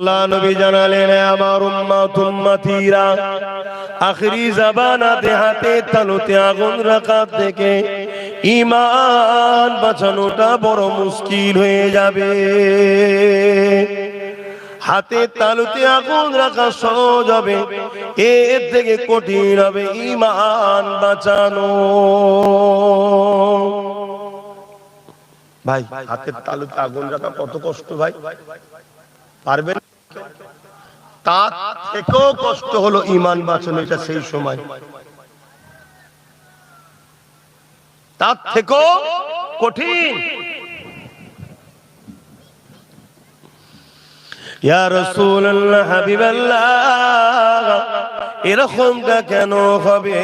আল্লাহ নবী জানালেন, আমার উম্মতীরা আখেরি জামানাতে হাতে তালুতে আগুন রাখা থেকে ঈমান বাঁচানোটা বড় মুশকিল হয়ে যাবে। হাতে তালুতে আগুন রাখা সহজ হবে, এর থেকে কঠিন হবে ঈমান বাঁচানো। ভাই, হাতের তালুতে আগুন রাখা কত কষ্ট ভাই, পারবেন? তার থেকেও কষ্ট হলো ঈমান বাঁচানো, এটা সেই সময় তার থেকেও কঠিন। ইয়া রাসূলুল্লাহ, হাবিবাল্লাহ, এরকমটা কেন হবে?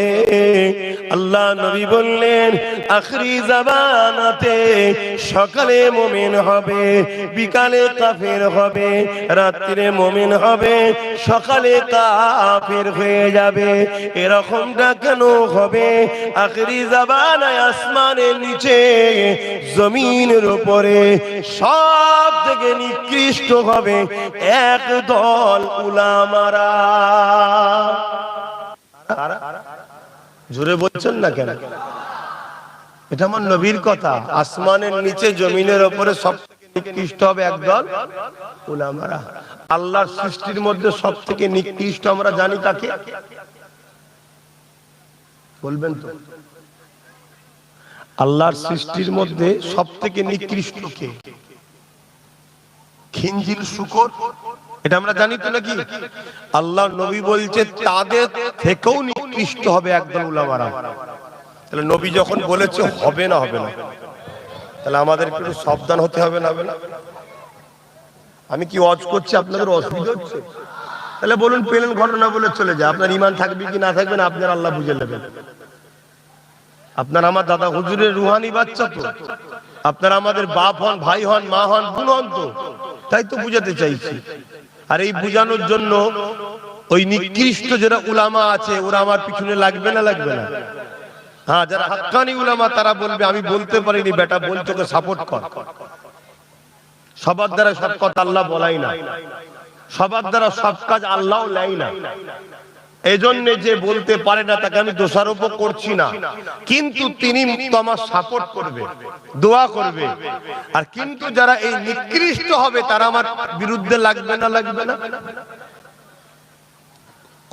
আল্লাহ নবী বললেন, আখরি জামানাতে সকালে মুমিন হবে, বিকালে কাফের হবে, রাত্রে মুমিন হবে, সকালে কাফের হয়ে যাবে। এরকমটা কেন হবে? আখরি জামানায় আসমানের নিচে জমিনের উপরে সব থেকে নিকৃষ্ট হবে এক দল উলামারা। জোরে বলছেন না কেন? এটা আমার নবীর কথা। আসমানের নিচে জমিনের উপরে সব থেকে নিকৃষ্ট হবে একদল উলামারা। আল্লাহর সৃষ্টির মধ্যে সব থেকে নিকৃষ্ট আমরা জানি তাকে, বলবেন তো? আল্লাহর সৃষ্টির মধ্যে সব থেকে নিকৃষ্ট কে? খিঞ্জিল, শূকর, এটা আমরা জানি তো নাকি? আল্লাহ নবী বলছে তাদের থেকেও নিকৃষ্ট হবে একদল উলামারা। তাহলে নবী যখন বলেছে হবে না, হবে না, তাহলে আমাদের একটু সাবধান হতে হবে না? হবে না? আমি কি ওয়াজ করছি, আপনাদের অসুবিধা হচ্ছে? তাহলে বলুন, পেলেন ঘটনা বলে চলে যায়। আপনার ঈমান থাকবে কি না থাকবে না আপনার আল্লাহ বুঝে নেবেন। আপনার আমার দাদা হুজুরের রুহানি বাচ্চা তো, আপনারা আমাদের বাপ হন, ভাই হন, মা হন, বোন হন, তো তাই তো বুঝাতে চাইছি। আর এই বুঝানোর জন্য ওই নিকৃষ্ট যারা উলামা আছে ওরা আমার পিছনে লাগবে না? লাগবে না? হ্যাঁ, যারা হাক্কানি উলামা তারা বলবে আমি বলতে পারিনি, বেটা বল, তোকে সাপোর্ট কর। সবার দ্বারা সব কথা আল্লাহ বলাই না, সবার দ্বারা সব কাজ আল্লাহ লাই না। এজন্য যে বলতে পারে না তাকে আমি দোষারোপ করছি না, কিন্তু তিনি তোমার সাপোর্ট করবে, দোয়া করবে। আর কিন্তু যারা এই নিকৃষ্ট হবে তারা আমার বিরুদ্ধে লাগবে না? লাগবে না?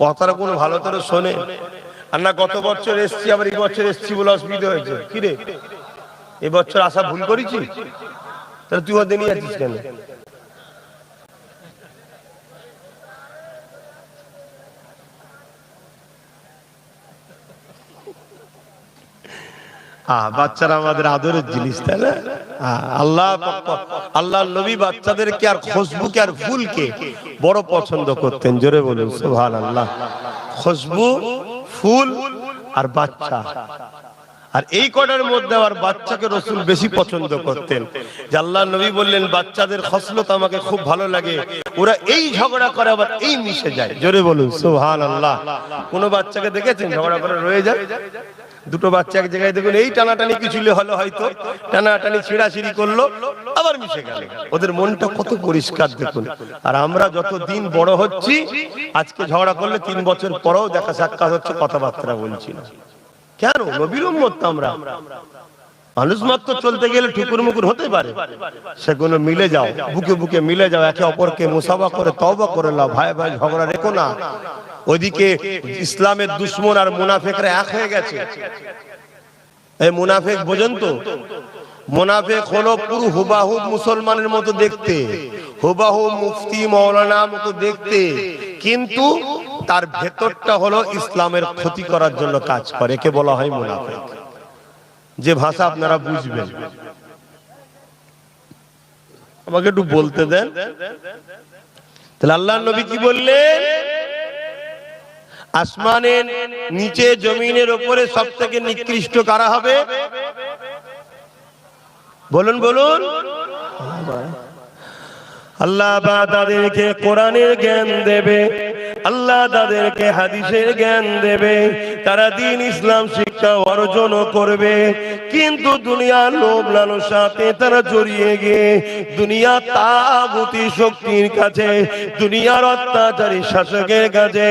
কথাটা কোনো ভালো করে শোনে। আর না গত বছর এসছি, আবার এই বছর এসছি বলে অসুবিধা হয়েছে? কিরে, এবছর আসা ভুল করেছি? তাহলে তুই ওদের নিয়ে আছিস কেন? বাচ্চারা আমাদের আদরের জিনিস, তাই না? আল্লাহ নবী বাচ্চাদেরকে আর খুশবুকে আর ফুলকে বড় পছন্দ করতেন। জোরে বলুন সুবহানাল্লাহ। খুশবু, ফুল আর বাচ্চা, আর এই কটার মধ্যে আবার বাচ্চাকে রাসূল বেশি পছন্দ করতেন। যে আল্লাহ নবী বললেন, বাচ্চাদের খসলত আমাকে খুব ভালো লাগে, ওরা এই ঝগড়া করে আবার এই মিশে যায়। জোরে বলুন সুবহানাল্লাহ। কোন বাচ্চাকে দেখেছেন ঝগড়া করে রয়ে যায়? দুটো বাচ্চা এক জায়গায় দেখুন, এই টানাটানি কিছু হলো, হয়তো টানাটানি ছিঁড়াছিঁড়ি করলো, আবার মিশে গেল। ওদের মনটা কত পরিষ্কার দেখুন। আর আমরা যত দিন বড় হচ্ছি, আজকে ঝগড়া করলে 3 বছর পরেও দেখা সাক্ষাৎ হচ্ছে, কথাবার্তা বলছি না। কেন? নবীর উম্মত তো আমরা। মানুষ মাত্র চলতে গেলে ঠুকুর মুকুর হতে পারে, সেগুলো মিলে যাও, বুকে বুকে মিলে যাও, একে অপরকে মুসাফা করে তওবা করে নাও, ভাই ভাই ঝগড়া রেখো না। ওইদিকে ইসলামের দুশমন আর মুনাফিকরা এক হয়ে গেছে। এই মুনাফিক বোঝেন তো? মুনাফিক হলো পুরো হুবাহু মুসলমানের মতো দেখতে, হুবাহু মুফতি মাওলানা মতো দেখতে, কিন্তু তার ভেতরটা হলো ইসলামের ক্ষতি করার জন্য কাজ করে। একে বলা হয় মুনাফিক। যে ভাষা আপনারা বুঝবেন, আমাকে একটু বলতে দেন। তাহলে আল্লাহর নবী কি বললেন? আসমানের নিচে জমিনের উপরে সব থেকে নিকৃষ্ট কারা হবে? বলুন বলুন। আল্লাহ তাদেরকে কোরআনের জ্ঞান দেবে, আল্লাহ তাদেরকে হাদিসের জ্ঞান দেবে, তারা দ্বীন ইসলাম শিক্ষা অর্জন করবে, কিন্তু দুনিয়ার লোভ লালসাতে তারা জড়িয়ে গিয়ে দুনিয়া তাগুতি শক্তির কাছে, দুনিয়ার অত্যাচারী শাসকের কাছে,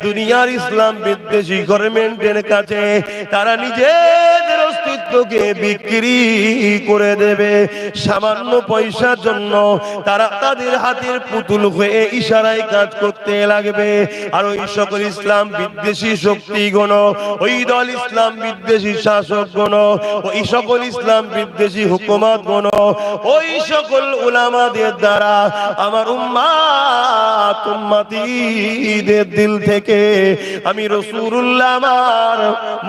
দুনিয়ার ইসলাম বিদ্বেষী গভর্নমেন্টের কাছে তারা নিজেদের অস্তিত্বকে বিক্রি করে দেবে সামান্য পয়সার জন্য। তারা তাদের হাতের পুতুল হয়ে ইশারায় কাজ করতে লাগবে। আর ওই সকল ইসলাম বিদ্বেষী শক্তিগণ, ওই দল ইসলাম বিদ্বেষী শাসকগণ, ওই সকল ইসলাম বিদ্বেষী হুকুমতগণ, ওই সকল উলামাদের দ্বারা আমার উম্মাত উম্মতীদের দিল থেকে আমি রাসূলুল্লাহ আমার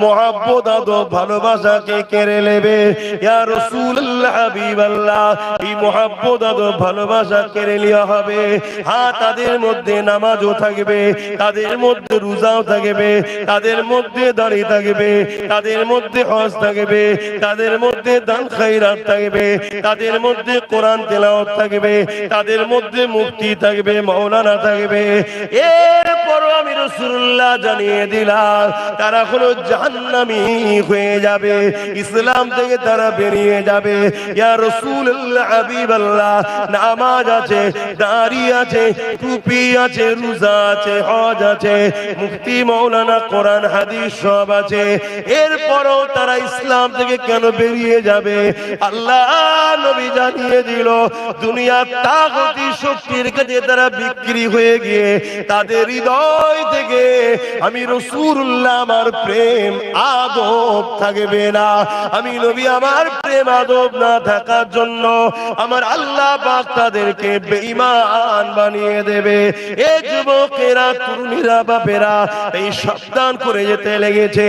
মুহাব্বত আদব ভালোবাসাকে কেড়ে নেবে। ইয়া রাসূলুল্লাহ হাবিবাল্লাহ, এই মুহাব্বত আদব ভালোবাসা কেড়ে নেওয়া হবে। হ্যাঁ, তাদের মধ্যে নামাজও থাকবে, তাদের মধ্যে রোজাও থাকবে, তাদের মধ্যে দাড়ি থাকবে, তাদের মধ্যে হজ থাকবে, তাদের মধ্যে দান খায়রাত থাকবে, তাদের মধ্যে কোরআন তেলাওয়াত থাকবে, তাদের মধ্যে মুফতি থাকবে, মাওলানা থাকবে। এরপরও আমি রাসূলুল্লাহ জানিয়ে দিলাম তারা হলো জাহান্নামী হয়ে যাবে, ইসলাম থেকে তারা বেরিয়ে যাবে। ইয়া রাসূলুল্লাহ হাবিবাল্লাহ, নামাজ আছে, দাড়ি আছে, টুপি আছে, রোজা আছে, হজ আছে, মুফতি মাওলানা কোরআন হাদিস সব আছে, এরপরও তারা ইসলাম থেকে কেন বেরিয়ে যাবে? আল্লাহ নবী জানিয়ে দিল দুনিয়ার তাগুতি শক্তির কাছে তারা বিক্রি হয়ে গিয়ে তাদের হৃদয় থেকে আমি রাসূলুল্লাহ আমার প্রেম আদব থাকবে না। আমি নবী আমার প্রেম আদব না থাকার জন্য আমার আল্লাহ পাক তাদেরকে বেঈমান বানিয়ে দেবে। এ যুবকেরা, তরুণীরা, বাপেরা এই সাবধান করে যেতে লেগেছে।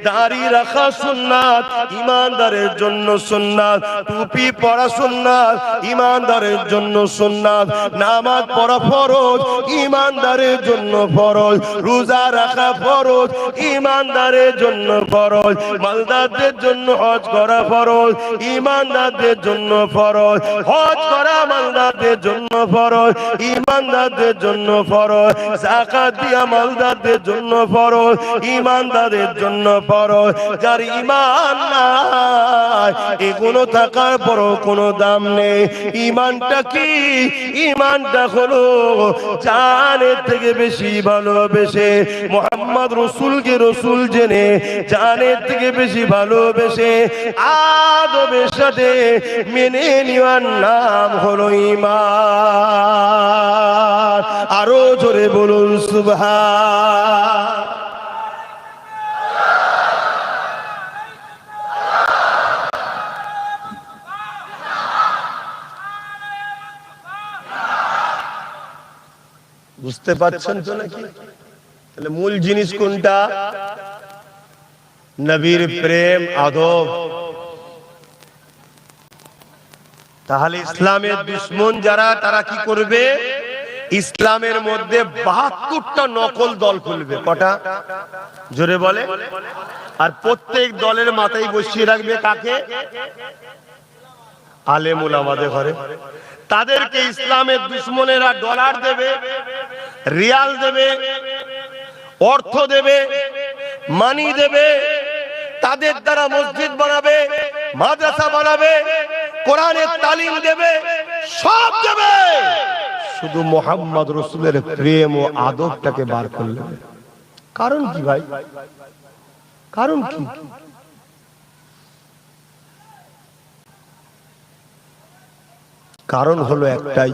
দাড়ি রাখা সুন্নাত, ঈমানদারের জন্য সুন্নাত। টুপি পরা সুন্নাত, ঈমানদারের জন্য সুন্নাত। নামাজ পড়া ফরজ, ঈমানদারের জন্য ফরজ। রোজা রাখা ফরজ, ঈমানদারের জন্য ফরজ। মালদারদের জন্য হজ করা ফরজ, ঈমানদারদের জন্য ফরজ। হজ করা মালদারদের জন্য ফরজ, ঈমানদারদের জন্য ফরজ। যাকাত দিয়া মালদারদের জন্য ফরজ, ঈমানদারদের জন্য ফরজ। যার ঈমান নাই, এগুলো থাকার পরও কোনো দাম নেই। ঈমানটা কি? ঈমানটা হলো জানের থেকে বেশি ভালোবেসে, মুহাম্মদ রাসূলকে রাসূল জেনে জানের থেকে বেশি ভালোবেসে আদবের সাথে মেনে নেওয়ার নাম হলো ঈমান। আরো জোরে বলুন সুবহান। বুঝতে পারছেন তো নাকি? তাহলে মূল জিনিস কোনটা? নবীর প্রেম আদব। তাহলে ইসলামের দুশমন যারা, তারা কি করবে? ইসলামের মধ্যে ৭২টা নকল দল খুলবে। কটা? জোরে বলে। আর প্রত্যেক দলের মাথায় বসিয়ে রাখবে কাকে? আলেম উলামাদের ঘরে। তাদেরকে ইসলামের দুশমনেরা ডলার দেবে, রিয়াল দেবে, অর্থ দেবে, মানি দেবে। তাদের দ্বারা মসজিদ বানাবে, মাদ্রাসা বানাবে, কোরআনের তালিম দেবে, সব দেবে। শুধু মুহাম্মদ রাসূলের প্রেম ও আদবটাকে বার করলে। কারণ কি ভাই? কারণ কি? কারণ হলো একটাই,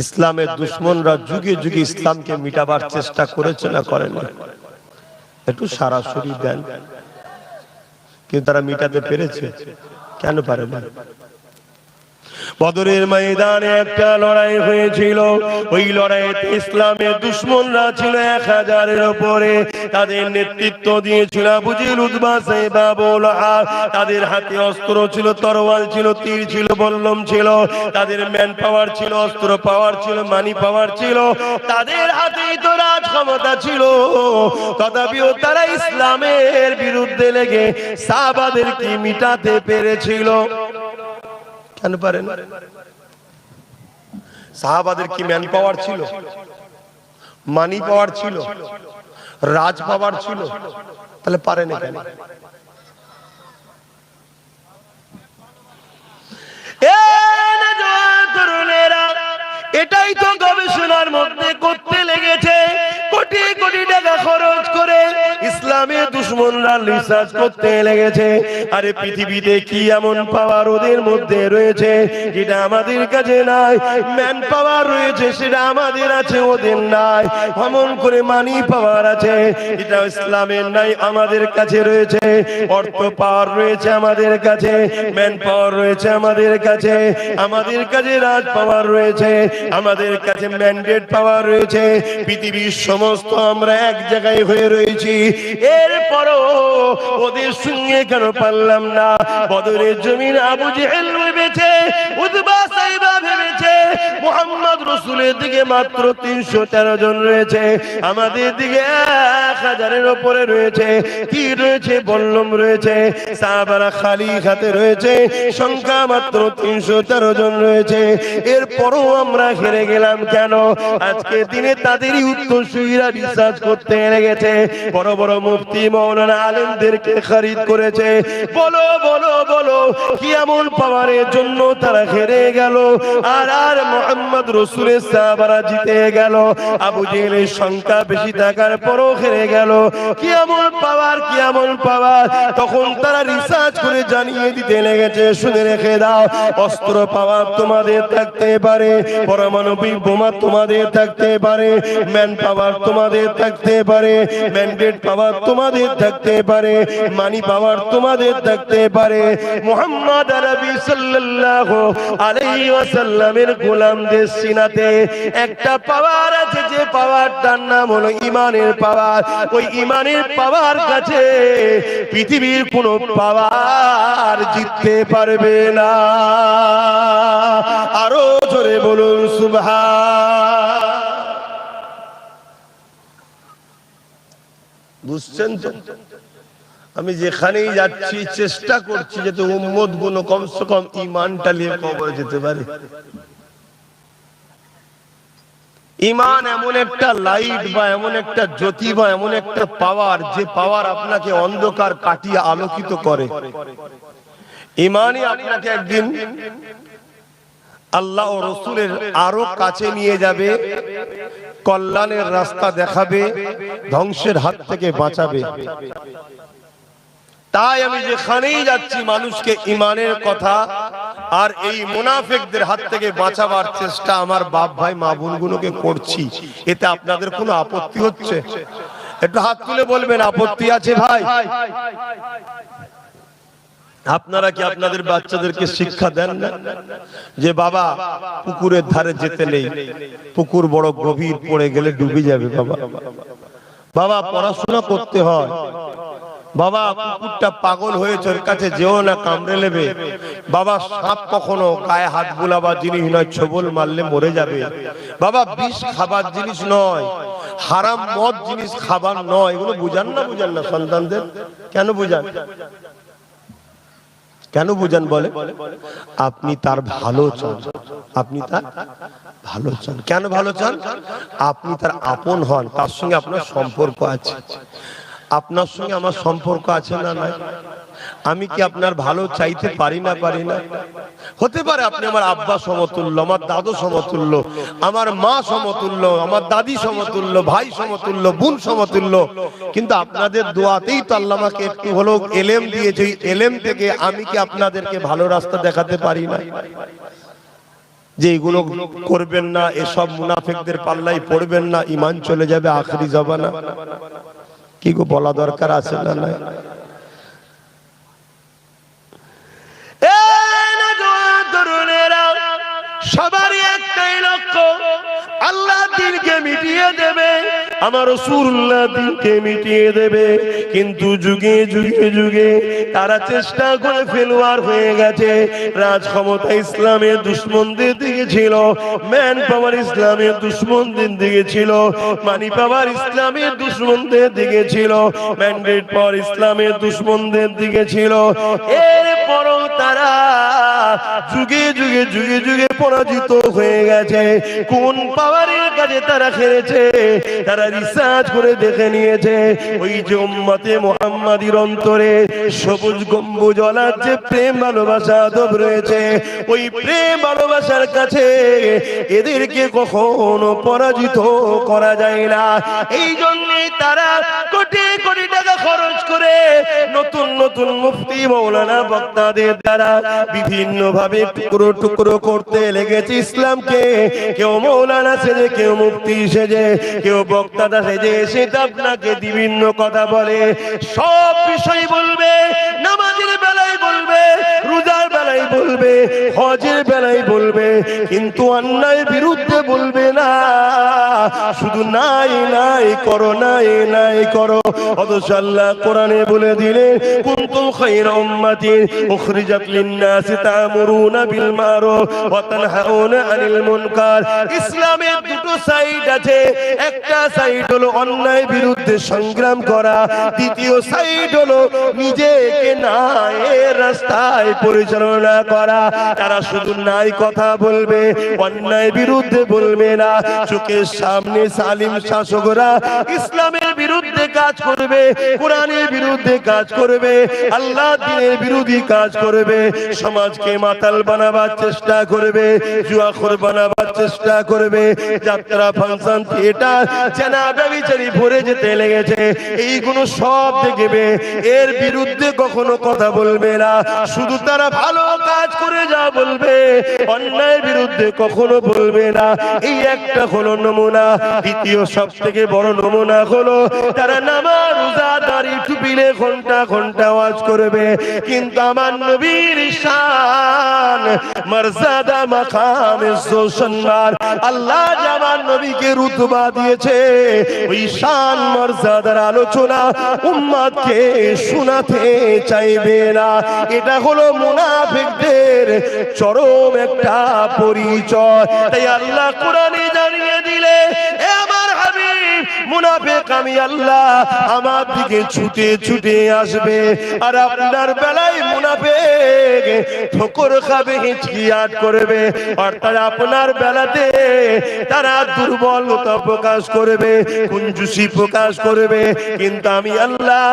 ইসলামের দুশমনরা যুগে যুগে ইসলামকে মিটাবার চেষ্টা করেছে না করেন? একটু সরাসরি দেন, কিন্তু তারা মিটাতে পেরেছে? কেন পারে না? বদরের ময়দানে একটা লড়াই হয়েছিল। ওই লড়াইতে ইসলামের দুশমনরা ছিল ১০০০-এর উপরে। তাদের নেতৃত্ব দিয়েছিল আবু জেহেল, উতবা, সাইবা, আবু লাহাব। তাদের হাতে অস্ত্র ছিল, তরোয়াল ছিল, তীর ছিল, বল্লম ছিল। তাদের ম্যান পাওয়ার ছিল, অস্ত্র পাওয়ার ছিল, মানি পাওয়ার ছিল। তাদের হাতেই তো রাজ ক্ষমতা ছিল। তথাপিও তারা ইসলামের বিরুদ্ধে লেগে সাহাবাদেরকে মিটাতে পেরেছিল। কেন পারেন? সাহাবাদের কি ম্যান পাওয়ার ছিল, মানি পাওয়ার ছিল, রাজ পাওয়ার ছিল, তাহলে পারেন কেন? এটাই তো গবেষণার মধ্যে করতে লেগেছে, কোটি কোটি টাকা খরচ করে ইসলামের দুশমনরা রিসার্চ করতে লেগেছে। আরে পৃথিবীতে কি এমন পাওয়ার ওদের মধ্যে রয়েছে যেটা আমাদের কাছে নাই? ম্যান পাওয়ার রয়েছে, সেটা আমাদের আছে, ওদের নাই। এমন করে মানি পাওয়ার আছে, এটা ইসলামের নাই, আমাদের কাছে রয়েছে। অর্থ পাওয়ার রয়েছে আমাদের কাছে, ম্যান পাওয়ার রয়েছে আমাদের কাছে, আমাদের কাছে রাজ পাওয়ার রয়েছে, আমাদের কাছে ম্যান্ডেট পাওয়ার রয়েছে। পৃথিবীর সমস্ত আমরা এক জায়গায় হয়ে রয়েছি, এরপরও ওদের সঙ্গে কেন পারলাম না? বদরের জমিন আবু জেহেল ভেবেছে, উতবা সাইবা ভেবেছে মুহাম্মদ রাসূলের দিকে মাত্র 313 জন রয়েছে, আমাদের দিকে 1000-এর উপরে রয়েছে। কি রয়েছে? বল্লম রয়েছে, সাহাবারা খালি হাতে রয়েছে, সংখ্যা মাত্র 313 জন রয়েছে। এরপরও আমরা হেরে গেলাম কেন? আজকে দিনে তাদেরই উত্তরসূরিরা রিসার্চ করতে লেগেছে, বড় বড় মুফতি মাওলানা আলেমদেরকে খরিদ করেছে। বলো বলো বলো, কি এমন পাওয়ারের জন্য তারা হেরে গেল? আর মুহাম্মদ রাসূলের সাহাবারা জিতে গেল। আবু জেহেলের সংখ্যা বেশি থাকার পরও হেরে গেল। কি এমন পাওয়ার, কি এমন পাওয়ার? তখন তারা রিসার্চ করে জানিয়ে দিতে লেগেছে, শুনে রেখে দাও, অস্ত্র পাওয়ার তোমাদের থাকতে পারে, পারমাণবিক বোমা তোমাদের থাকতে পারে, ম্যান পাওয়ার তোমাদের থাকতে পারে, ম্যান্ডেট পাওয়ার তোমাদের থাকতে পারে, মানি পাওয়ার তোমাদের থাকতে পারে। মুহাম্মদ আরবি সাল্লাল্লাহু আলাইহি ওয়াসাল্লামের গোলামদের সিনাতে একটা পাওয়ার আছে, যে পাওয়ারটার নাম হলো ঈমানের পাওয়ার। ওই ঈমানের পাওয়ার কাছে পৃথিবীর কোনো পাওয়ার জিততে পারবে না। আরো জোরে বলুন সুবহান। বুঝছেন তো? আমি যেখানেই যাচ্ছি চেষ্টা করছি যাতে উম্মত গুলো কমসে কম ঈমানটা নিয়ে কবরে যেতে পারে। ঈমান এমন একটা লাইট বা এমন একটা জ্যোতি বা এমন একটা পাওয়ার, যে পাওয়ার আপনাকে অন্ধকার কাটিয়ে আলোকিত করে। ঈমানই আপনাকে একদিন আল্লাহ ও রাসূলের আরো কাছে নিয়ে যাবে, কল্যাণের রাস্তা দেখাবে, ধ্বংসের হাত থেকে বাঁচাবে। তাই আমি যেখানেই যাচ্ছি মানুষকে ঈমানের কথা আর এই মুনাফিকদের হাত থেকে বাঁচাবার চেষ্টা আমার বাপ ভাই মা বোনগুলোকে করছি। এতে আপনাদের কোনো আপত্তি হচ্ছে? একটু হাত তুলে বলবেন আপত্তি আছে ভাই? আপনারা কি আপনাদের বাচ্চাদেরকে শিক্ষা দেন না যে বাবা পুকুরের ধারে যেতে নেই, পুকুর বড় গভীর, পড়ে গেলে ডুবে যাবে? বাবা বাবা পড়াশোনা করতে হয়, বাবা কুকুরটা পাগল হয়েছে, ওর কাছে যেও না, কামড়ে নেবে। বাবা সাপ কখনো গায়ে হাত বুলাবার জিনিস নয়, ছোবল মারলে মরে যাবে। বাবা বিষ খাবার জিনিস নয়, হারাম মদ জিনিস খাবার নয়। এগুলো বুঝান না? বুঝান না সন্তানদের? কেন বুঝান? কেন বুঝান বলে? আপনি তার ভালো চান, আপনি তার ভালো চান। কেন ভালো চান? আপনি তার আপন হন, তার সঙ্গে আপনার সম্পর্ক আছে। আপনার সঙ্গে আমার সম্পর্ক আছে না নাই? আমি কি আপনার ভালো চাইতে পারি না? পারি না? হতে পারে আপনি আমার আব্বা সমতুল্য, আমার দাদু সমতুল্য, আমার মা সমতুল্য, আমার দাদি সমতুল্য, ভাই সমতুল্য, বোন সমতুল্য, কিন্তু আপনাদের দোয়াতেই তো আল্লাহ আমাকে একটু হলেও এলেম দিয়েছে। এলেম থেকে আমি কি আপনাদেরকে ভালো রাস্তা দেখাতে পারি না? যে এগুলো করবেন না, এসব মুনাফিকদের পাল্লাই পড়বেন না, ঈমান চলে যাবে আখেরি জবানা। কি গো বলা দরকার আছে না নাই? সবারই একটাই লক্ষ্য, আল্লাহ দ্বীনকে মিটিয়ে দেবে, আমার রাসূলুল্লাহ দ্বীনকে মিটিয়ে দেবে। কিন্তু যুগে যুগে যুগে তারা চেষ্টা করে ফেলুয়ার হয়ে গেছে। রাজ ক্ষমতা ইসলামের দুশমনদের দিকে ছিল, ম্যান পাওয়ার ইসলামের দুশমনদের দিকে ছিল, মানি পাওয়ার ইসলামের দুশমনদের দিকে ছিল, ম্যান্ডেট পাওয়ার ইসলামের দুশমনদের দিকে ছিল। এরপরও তারা যুগে যুগে যুগে যুগে পরাজিত হয়ে গেছে। কোন পাওয়ারের কাছে তারা খেলেছে, তারা রিসার্চ করে দেখে নিয়েছে। ওই যে উম্মতে মুহাম্মাদির অন্তরে সবুজ গম্বুজওয়ালার যে প্রেম ভালোবাসা আদব রয়েছে, ওই প্রেম ভালোবাসার কাছে এদেরকে কখনো পরাজিত করা যায় না। এই জন্যই তারা কোটি কোটি টাকা খরচ করে নতুন নতুন মুফতি মাওলানা বক্তাদের দ্বারা বিভিন্ন ভাবে টুকরো টুকরো করতে লেগেছে ইসলামকে। কেউ মাওলানা সেজে, কেউ মুফতি সেজে, কেউ বক্তা সেজে সেটা আপনাকে বিভিন্ন কথা বলে। সব বিষয় বলবে, নামাজের বেলায় বলবে, রোজার বেলায় বলবে, হজের বেলায় বলবে, কিন্তু অন্যায়ের বিরুদ্ধে বলবে না। শুধু নাই নাই করো, নাই নাই করো। অথচ আল্লাহ কোরআনে বলে দিলে কুনতুম খায়রা উম্মাতিন উখরিজাত লিন-নাসি তা'মুরুনা বিল মারুফ ওয়া তানহাউনা আনিল মুনকার। ইসলামের দুটো সাইড আছে। একটা সাইড হলো অন্যায়ের বিরুদ্ধে সংগ্রাম করা, দ্বিতীয় সাইড হলো নিজেকে ন্যায়ের রাস্তায় পরিচালনা করা। তারা শুধু নাই কথা বলবে, অন্যায় বিরুদ্ধে বলবে না। চোখের সামনে সালিম শাসকরা ইসলামের বিরুদ্ধে কাজ করবে, কোরআনের বিরুদ্ধে কাজ করবে, আল্লাহ দ্বীনের বিরোধী কাজ করবে, সমাজকে মাতাল বানাবার চেষ্টা করবে, জুয়াখোর বানাবার চেষ্টা করবে, যাত্রা ফাংশন থিয়েটার জানাজা বিচারি ভরে যেতে লেগেছে। এইগুলো সব দেখবে, এর বিরুদ্ধে কখনো কথা বলবে না। শুধু তারা ভালো কাজ করে যা বলবে, অন্যায়ের বিরুদ্ধে কখনো বলবে না। এই একটা হলো নমুনা। দ্বিতীয় সব থেকে বড় নমুনা হলো তারা নামাজ, রোজা, দাড়ি, টুপিলে ঘন্টা ঘন্টা ওয়াজ করবে, কিন্তু আমার নবীর শান, মর্যাদা, মাকাম, ইজ্জত, সম্মান আল্লাহ যে আমার নবীকে রুতবা দিয়েছে, ওই শান মর্যাদার আলোচনা উম্মতকে শোনাতে চাইবে না। এটা হলো মুনাফিকদের চরম একটা পরিচয়। তাই আল্লাহ কোরআনে জানিয়ে দিলে, এ আমার হাবিব, মুনাফিক আমি আল্লাহ, আমার দিকে ছুটে ছুটে আসবে, আর আপনার বেলায় মুনাফিক ঠোকর খাবে, হিচকিয়াট করবে, অর্থাৎ আপনার বেলাতে তারা দুর্বলতা প্রকাশ করবে, কুঞ্জুসি প্রকাশ করবে। কিন্তু আমি আল্লাহ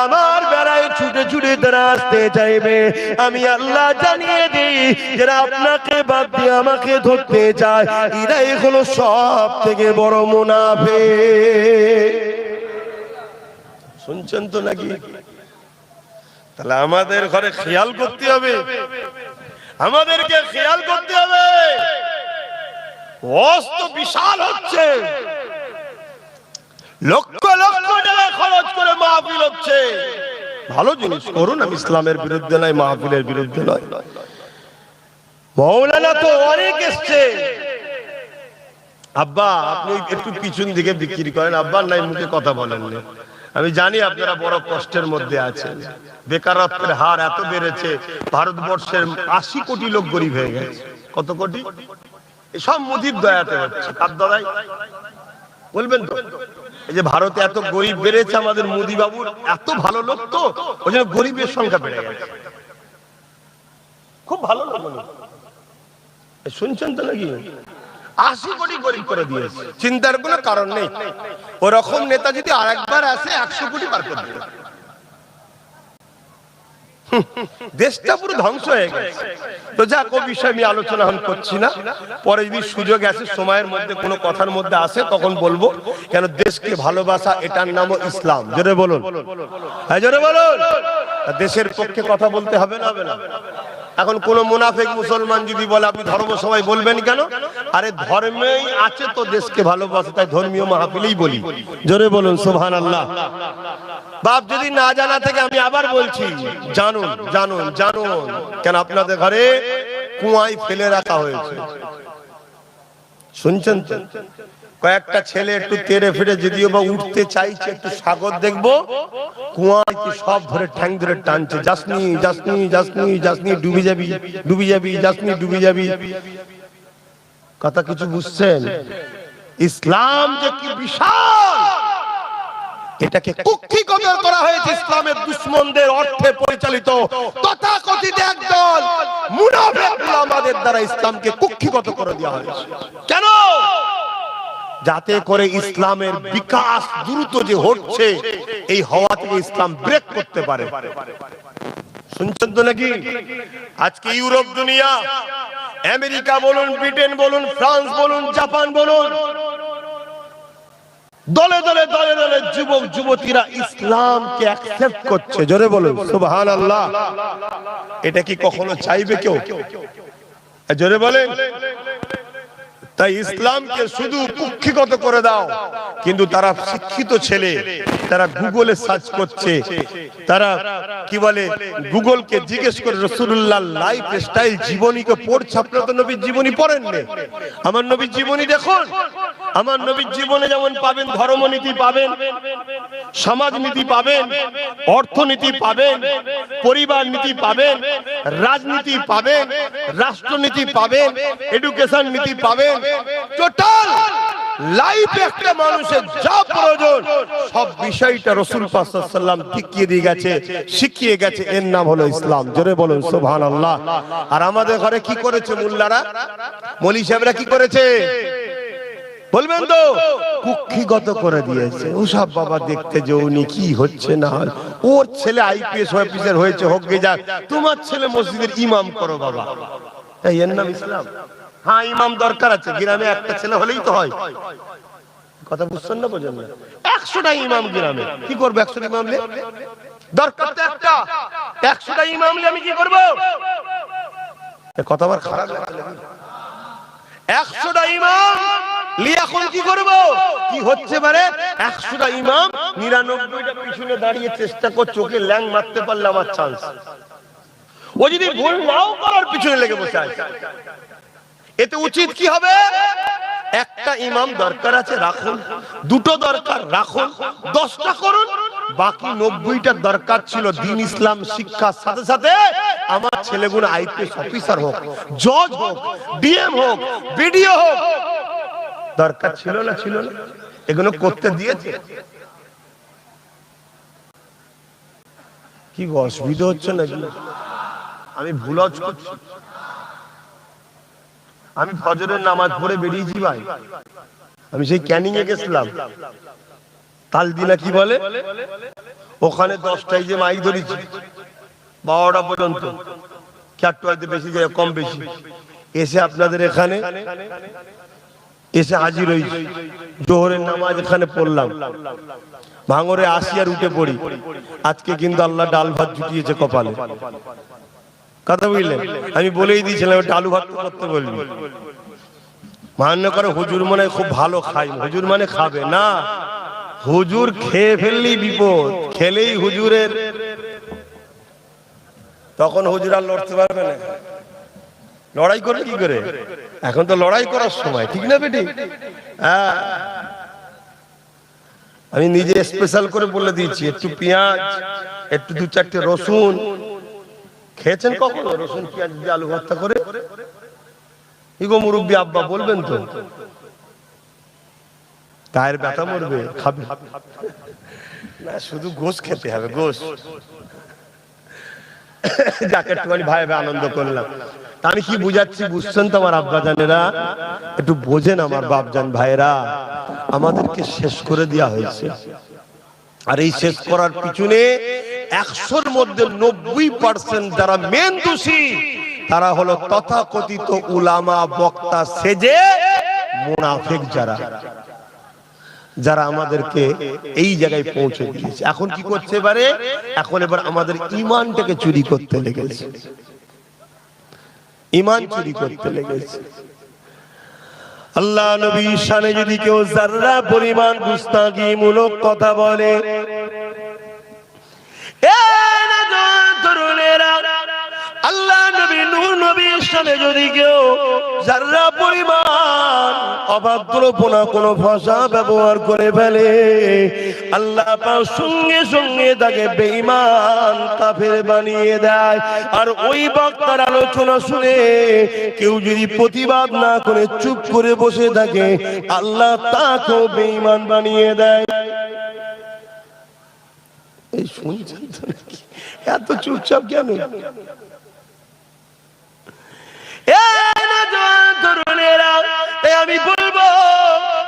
আমার বেলায় ছুটে ছুটে তারা আসতে চাইবে। আমি আল্লাহ জানিয়ে দিই, যারা আপনাকে বাদ দিয়ে আমাকে ধরতে চায়, এরাই হলো সব থেকে বড় মুনাফিক। শুনছেন তো নাকি? তাহলে আমাদের ঘরে খেয়াল করতে হবে, আমাদেরকে খেয়াল করতে হবে। অস্ত বিশাল হচ্ছে, লক্ষ লক্ষ টাকা খরচ করে মাহফিল হচ্ছে। ভালো জিনিস করুন, আমি ইসলামের বিরুদ্ধে নয়, মাহফিলের বিরুদ্ধে নয়। মাওলানা তো অনেক এসছে। আব্বা আপনি একটু পিছন দিকে বিক্রি করেন, আব্বার নাই মুখে কথা বলেন না। আমি জানি আপনারা বড় কষ্টের মধ্যে আছেন, বেকারত্বের হার এত বেড়েছে, ভারতবর্ষের 80 কোটি লোক গরিব হয়ে গেছে। কত কোটি? সব মোদির দয়াতে হচ্ছে। কার দয়ায় বলবেন তো? এই যে ভারতে এত গরিব বেড়েছে, আমাদের মোদি বাবুর এত ভালো লোক, তো ওই জন্য গরিবের সংখ্যা বেড়ে গেছে। খুব ভালো লোক। শুনছেন তো নাকি? 80 কোটি গরিব করে দিয়েছে, চিন্তার কোনো কারণ নেই। ওরকম নেতা যদি আরেকবার আসে 100 কোটি পার করে দেবে। দেশটা পুরো ধ্বংস হয়ে গেছে। তো যাক, ও বিষয় আমি আলোচনা করছি না। পরে যদি সুযোগ আসে, সময়ের মধ্যে কোনো কথার মধ্যে আসে, তখন বলবো। কেন দেশকে ভালোবাসা, এটার নামও ইসলাম। জোরে বলুন, হ্যাঁ জোরে বলুন। দেশের পক্ষে কথা বলতে হবে না, হবে না? এখন কোন মুনাফিক মুসলমান যদি বলে আপনি ধর্ম সবাই বলবেন কেন? আরে ধর্মেই আছে তো দেশকে ভালোবাসা, তাই ধর্মীয় মাহফিলেই বলি। জোরে বলুন সুবহানাল্লাহ। বাপ যদি না জানা থেকে আমি আবার বলছি, জানুন জানুন জানুন। কেন আপনাদের ঘরে কুয়ায় ফেলে রাখা হয়েছে, শুনছেন তো? কয়েকটা ছেলে একটু তেড়ে ফিরে যদিও বা উঠতে চাইছে, একটু সাগর দেখবো, কুয়ায় সব ধরে ঠ্যাং ধরে টানছে, যাসনি যাসনি যাসনি যাসনি, ডুবে যাবি ডুবে যাবি, যাসনি ডুবে যাবি। কথা কিছু বুঝছেন? ইসলাম যে কি বিশাল, এটাকে কুক্ষিগত করা হয়েছে ইসলামের দুশমনদের অর্থে পরিচালিত তথাকথিত একদল মুনাফিক উলামাদের দ্বারা ইসলামকে কুক্ষিগত করে দেওয়া হয়েছে। কেন? যাতে করে ইসলামের বিকাশ দ্রুত যে হচ্ছে এই হওয়া থেকে ইসলাম ব্রেক করতে পারে। শুনছেন তো নাকি? আজকে ইউরোপ দুনিয়া, আমেরিকা বলুন, ব্রিটেন বলুন, ফ্রান্স বলুন, জাপান বলুন, দলে দলে দলে দলে যুবক যুবতীরা ইসলামকে অ্যাকসেপ্ট করছে। জোরে বলুন সুবহানাল্লাহ। এটা কি কখনো চাইবে কেউ? জোরে বলেন। তাই ইসলামকে শুধু কুক্ষিগত করে দাও, কিন্তু তারা শিক্ষিত ছেলে, তারা গুগলে সার্চ করছে, তারা কি বলে গুগলকে জিজ্ঞেস করে রাসূলুল্লাহ লাইফ স্টাইল জীবনীকে পড়ছে। আপনারা তো নবীর জীবনী পড়েন না, আমার নবীর জীবনী দেখুন। আমার নবীর জীবনে যেমন পাবেন ধর্মনীতি পাবেন, সমাজনীতি পাবেন, অর্থনীতি পাবেন, পরিবার নীতি পাবেন, রাজনীতি পাবেন, রাষ্ট্রনীতি পাবেন, এডুকেশন নীতি পাবেন। টোটাল লাইফে একটা মানুষের যা প্রয়োজন সব বিষয়টা রাসূল পাক সাল্লাল্লাহু আলাইহি ওয়াসাল্লাম দেখিয়ে দিয়ে গেছে, শিখিয়ে গেছে। এর নাম হলো ইসলাম। জোরে বলুন সুবহানাল্লাহ। আর আমাদের ঘরে কি করেছে মোল্লারা, মৌলভী সাহেবরা কি করেছে বলবেন তো? কুক্ষিগত করে দিয়েছে। ওসব বাবা দেখতে যে উনি কি হচ্ছে না, ওর ছেলে আইপিএস অফিসার হয়েছে, হোক গে যাক, তোমার ছেলে মসজিদের ইমাম করো বাবা। এর নাম ইসলাম? হ্যাঁ, ইমাম দরকার আছে, গ্রামে একটা ছেলে হলেই তো হয়। কথা বুঝছেন না? বোঝেন না? 100টা ইমাম গ্রামে কি করবো? 100টা ইমাম দরকার তো একটা। 100টা ইমাম আমি কি করবো? কথা আমার খারাপ লাগে। 100টা ইমাম এখন কি করবো? কি হচ্ছে মানে 100টা ইমাম 99টা পিছনে দাঁড়িয়ে চেষ্টা করছে, ওকে ল্যাং মারতে পারলে আমার চান্স। ও যদি ভুল নাও করার পিছনে লেগে বসে আছে, এতে উচিত কি হবে? একটা ইমাম দরকার আছে, রাখুন। দুটো দরকার, রাখুন। 10টা করুন। বাকি 90টা দরকার ছিল দ্বীন ইসলাম শিক্ষার সাথে সাথে আমার ছেলেগুলো আইপিএস অফিসার হোক, জজ হোক, ডিএম হোক, বিডিও হোক। দরকার ছিল না? ছিল না? এগুলো করতে দিয়েছে। কি অসুবিধা হচ্ছে না? আমি ভুল করছি? আমি ফজরের নামাজ পড়ে বেরিয়েছি ভাই, আমি সেই ক্যানিং এ গেছিলাম, তালদিনা কি বলে ওখানে 10টায় যে মাইক ধরেছি 12টা পর্যন্ত, চারটাতে বেশি যায় কম বেশি, এসে আপনাদের এখানে এসে হাজির হয়েছি। জোহরের নামাজ এখানে পড়লাম, ভাঙরে আসি আর উঠে পড়ি। আজকে কিন্তু আল্লাহ ডাল ভাত জুটিয়েছে কপালে। কথা বুঝলেন? আমি বলেই দিয়েছিলাম আলু ভাত করতে বলবি। মান্য করে হুজুর মনে খুব ভালো খাই, হুজুর মানে খাবে না। হুজুর খেয়ে ফেললেই বিপদ, খেলেই হুজুরের তখন হুজুর আর লড়তে পারবে না। লড়াই করবে কি করে? এখন তো লড়াই করার সময়, ঠিক না বেটি? হ্যাঁ, আমি নিজে স্পেশাল করে বলে দিয়েছি, একটু পেঁয়াজ, একটু 2-4টে রসুন। খেয়েছেন কখনো রসুন পেঁয়াজ দিয়ে আলু ভর্তা করে? ইগো মুরব্বী আব্বা বলবেন তো? গায়ের ব্যথা মরবে, খাবে না? শুধু গোশ খেতে হবে, গোশ। যাকে একটুখানি ভাই ভাই আনন্দ করলাম। তা আমি কি বুঝাচ্ছি বুঝছেন তো আমার আব্বা জানেরা? একটু বোঝেন আমার বাপজান ভাইরা। আমাদেরকে শেষ করে দেওয়া হয়েছে, আর এই শেষ করার পিছনে 100-র মধ্যে 90% যারা মেন দোষী তারা হলো তথাকথিত উলামা বক্তা সেজে মুনাফিক, যারা আমাদেরকে এই জায়গায় পৌঁছে দিয়েছে। এখন কি করছে এবারে? এখন এবার আমাদের ঈমানটাকে চুরি করতে লেগেছে, ঈমান চুরি করতে লেগেছে। আল্লাহ নবীর শানে যদি কেউ যারা পরিমাণ গুস্তাখীমূলক কথা বলে, আল্লাহ নবী নূর নবীর শানে যদি কেউ যারা পরিমাণ অভদ্রপনা কোনো ভাষা ব্যবহার করে ফেলে, আল্লাহ পাক সঙ্গে সঙ্গে তাকে বেঈমান কাফের বানিয়ে দেয়। আর ওই বক্তার আলোচনা শুনে কেউ যদি প্রতিবাদ না করে চুপ করে বসে থাকে, আল্লাহ তাকেও বেঈমান বানিয়ে দেয়। এই শুনছেন তো নাকি? এত চুপচাপ কেন? আমি বলবো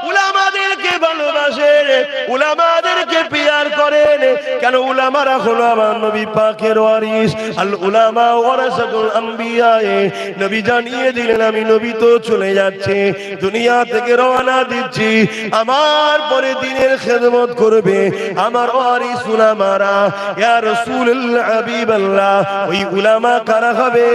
উলামাদেরকে ভালোবাসেন, উলামাদেরকে পিয়ার করেন। কেন? উলামারা হলো আমার নবী পাকের ওয়ারিস। আল উলামা ওয়ারাসাতুল আম্বিয়া। নবী জানিয়ে দিলেন আমি নবী তো চলে যাচ্ছে, দুনিয়া থেকে রওনা দিচ্ছি, আমার পরে দিনের খেদমত করবে আমার ওয়ারিস উলামারা। ইয়া রাসূলুল্লাহ হাবিবাল্লাহ, ওই উলামা কারা হবে?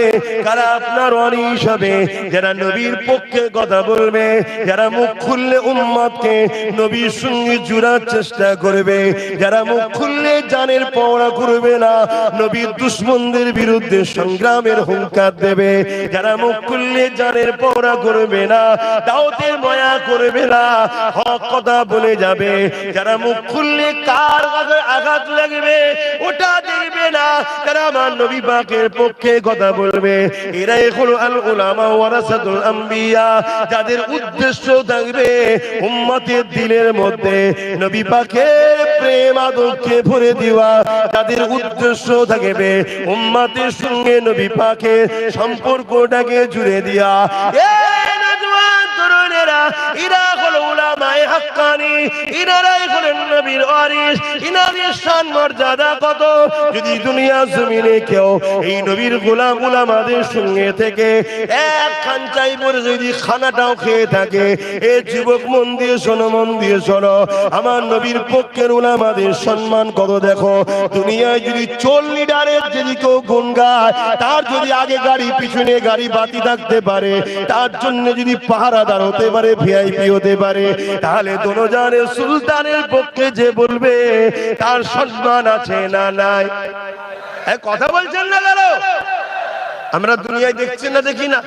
কারা আপনার ওয়ারিস হবে? যারা নবীর পক্ষে কথা বলবে, যারা মুখ খুললে উম্মতকে নবীর সঙ্গে জুড়ার চেষ্টা করবে, যারা মুখ খুললে জানের পওড়া করবে না, নবীর দুশমনদের বিরুদ্ধে সংগ্রামের হুঙ্কার দেবে, যারা মুখ খুললে জানের পওড়া করবে না, দাওয়াতের মায়া করবে না, হক কথা বলে যাবে, যারা মুখ খুললে কার আঘাত লাগবে ওটা দেখবে না, যারা আমার নবী পাকের পক্ষে কথা বলবে, এরাই হলো আল উলামা ওয়ারাসাতুল আম্বিয়া। যাদের উদ্দেশ্য থাকবে উম্মতের দিলের মধ্যে নবী পাকের প্রেম আদরকে ভরে দেওয়া, যাদের উদ্দেশ্য থাকবে উম্মতের সঙ্গে নবী পাকের সম্পর্কটাকে জুড়ে দেওয়া, ইরা হলো উলামায়ে হাক্কানি, ইনারাই হলেন নবীর ওয়ারিস। ইনাদের শান মর্যাদা কত! যদি দুনিয়া জমিনে কেউ এই নবীর গোলাম উলামাদের সঙ্গে থেকে এক খানচাই পরে যদি খানাটাও খেয়ে থাকে, এ যুবক মন দিয়ে শোনো, মন দিয়ে শোনো, আমার নবীর পক্ষের উলামাদের সম্মান কত দেখো। দুনিয়ায় যদি 40 লিটারের যদি কেউ গুণ গায়, তার যদি আগে গাড়ি পিছনে গাড়ি বাতি থাকতে পারে, তার জন্য যদি পাহারাদার হতে পারে, ভিআইপি হতে পারে, তাহলে দোনোজানের সুলতানের পক্ষে যে বলবে তার সম্মান আছে না নাই? কথা বলছেন না কেন? আমরা দুনিয়ায় দেখছি না, দেখি না?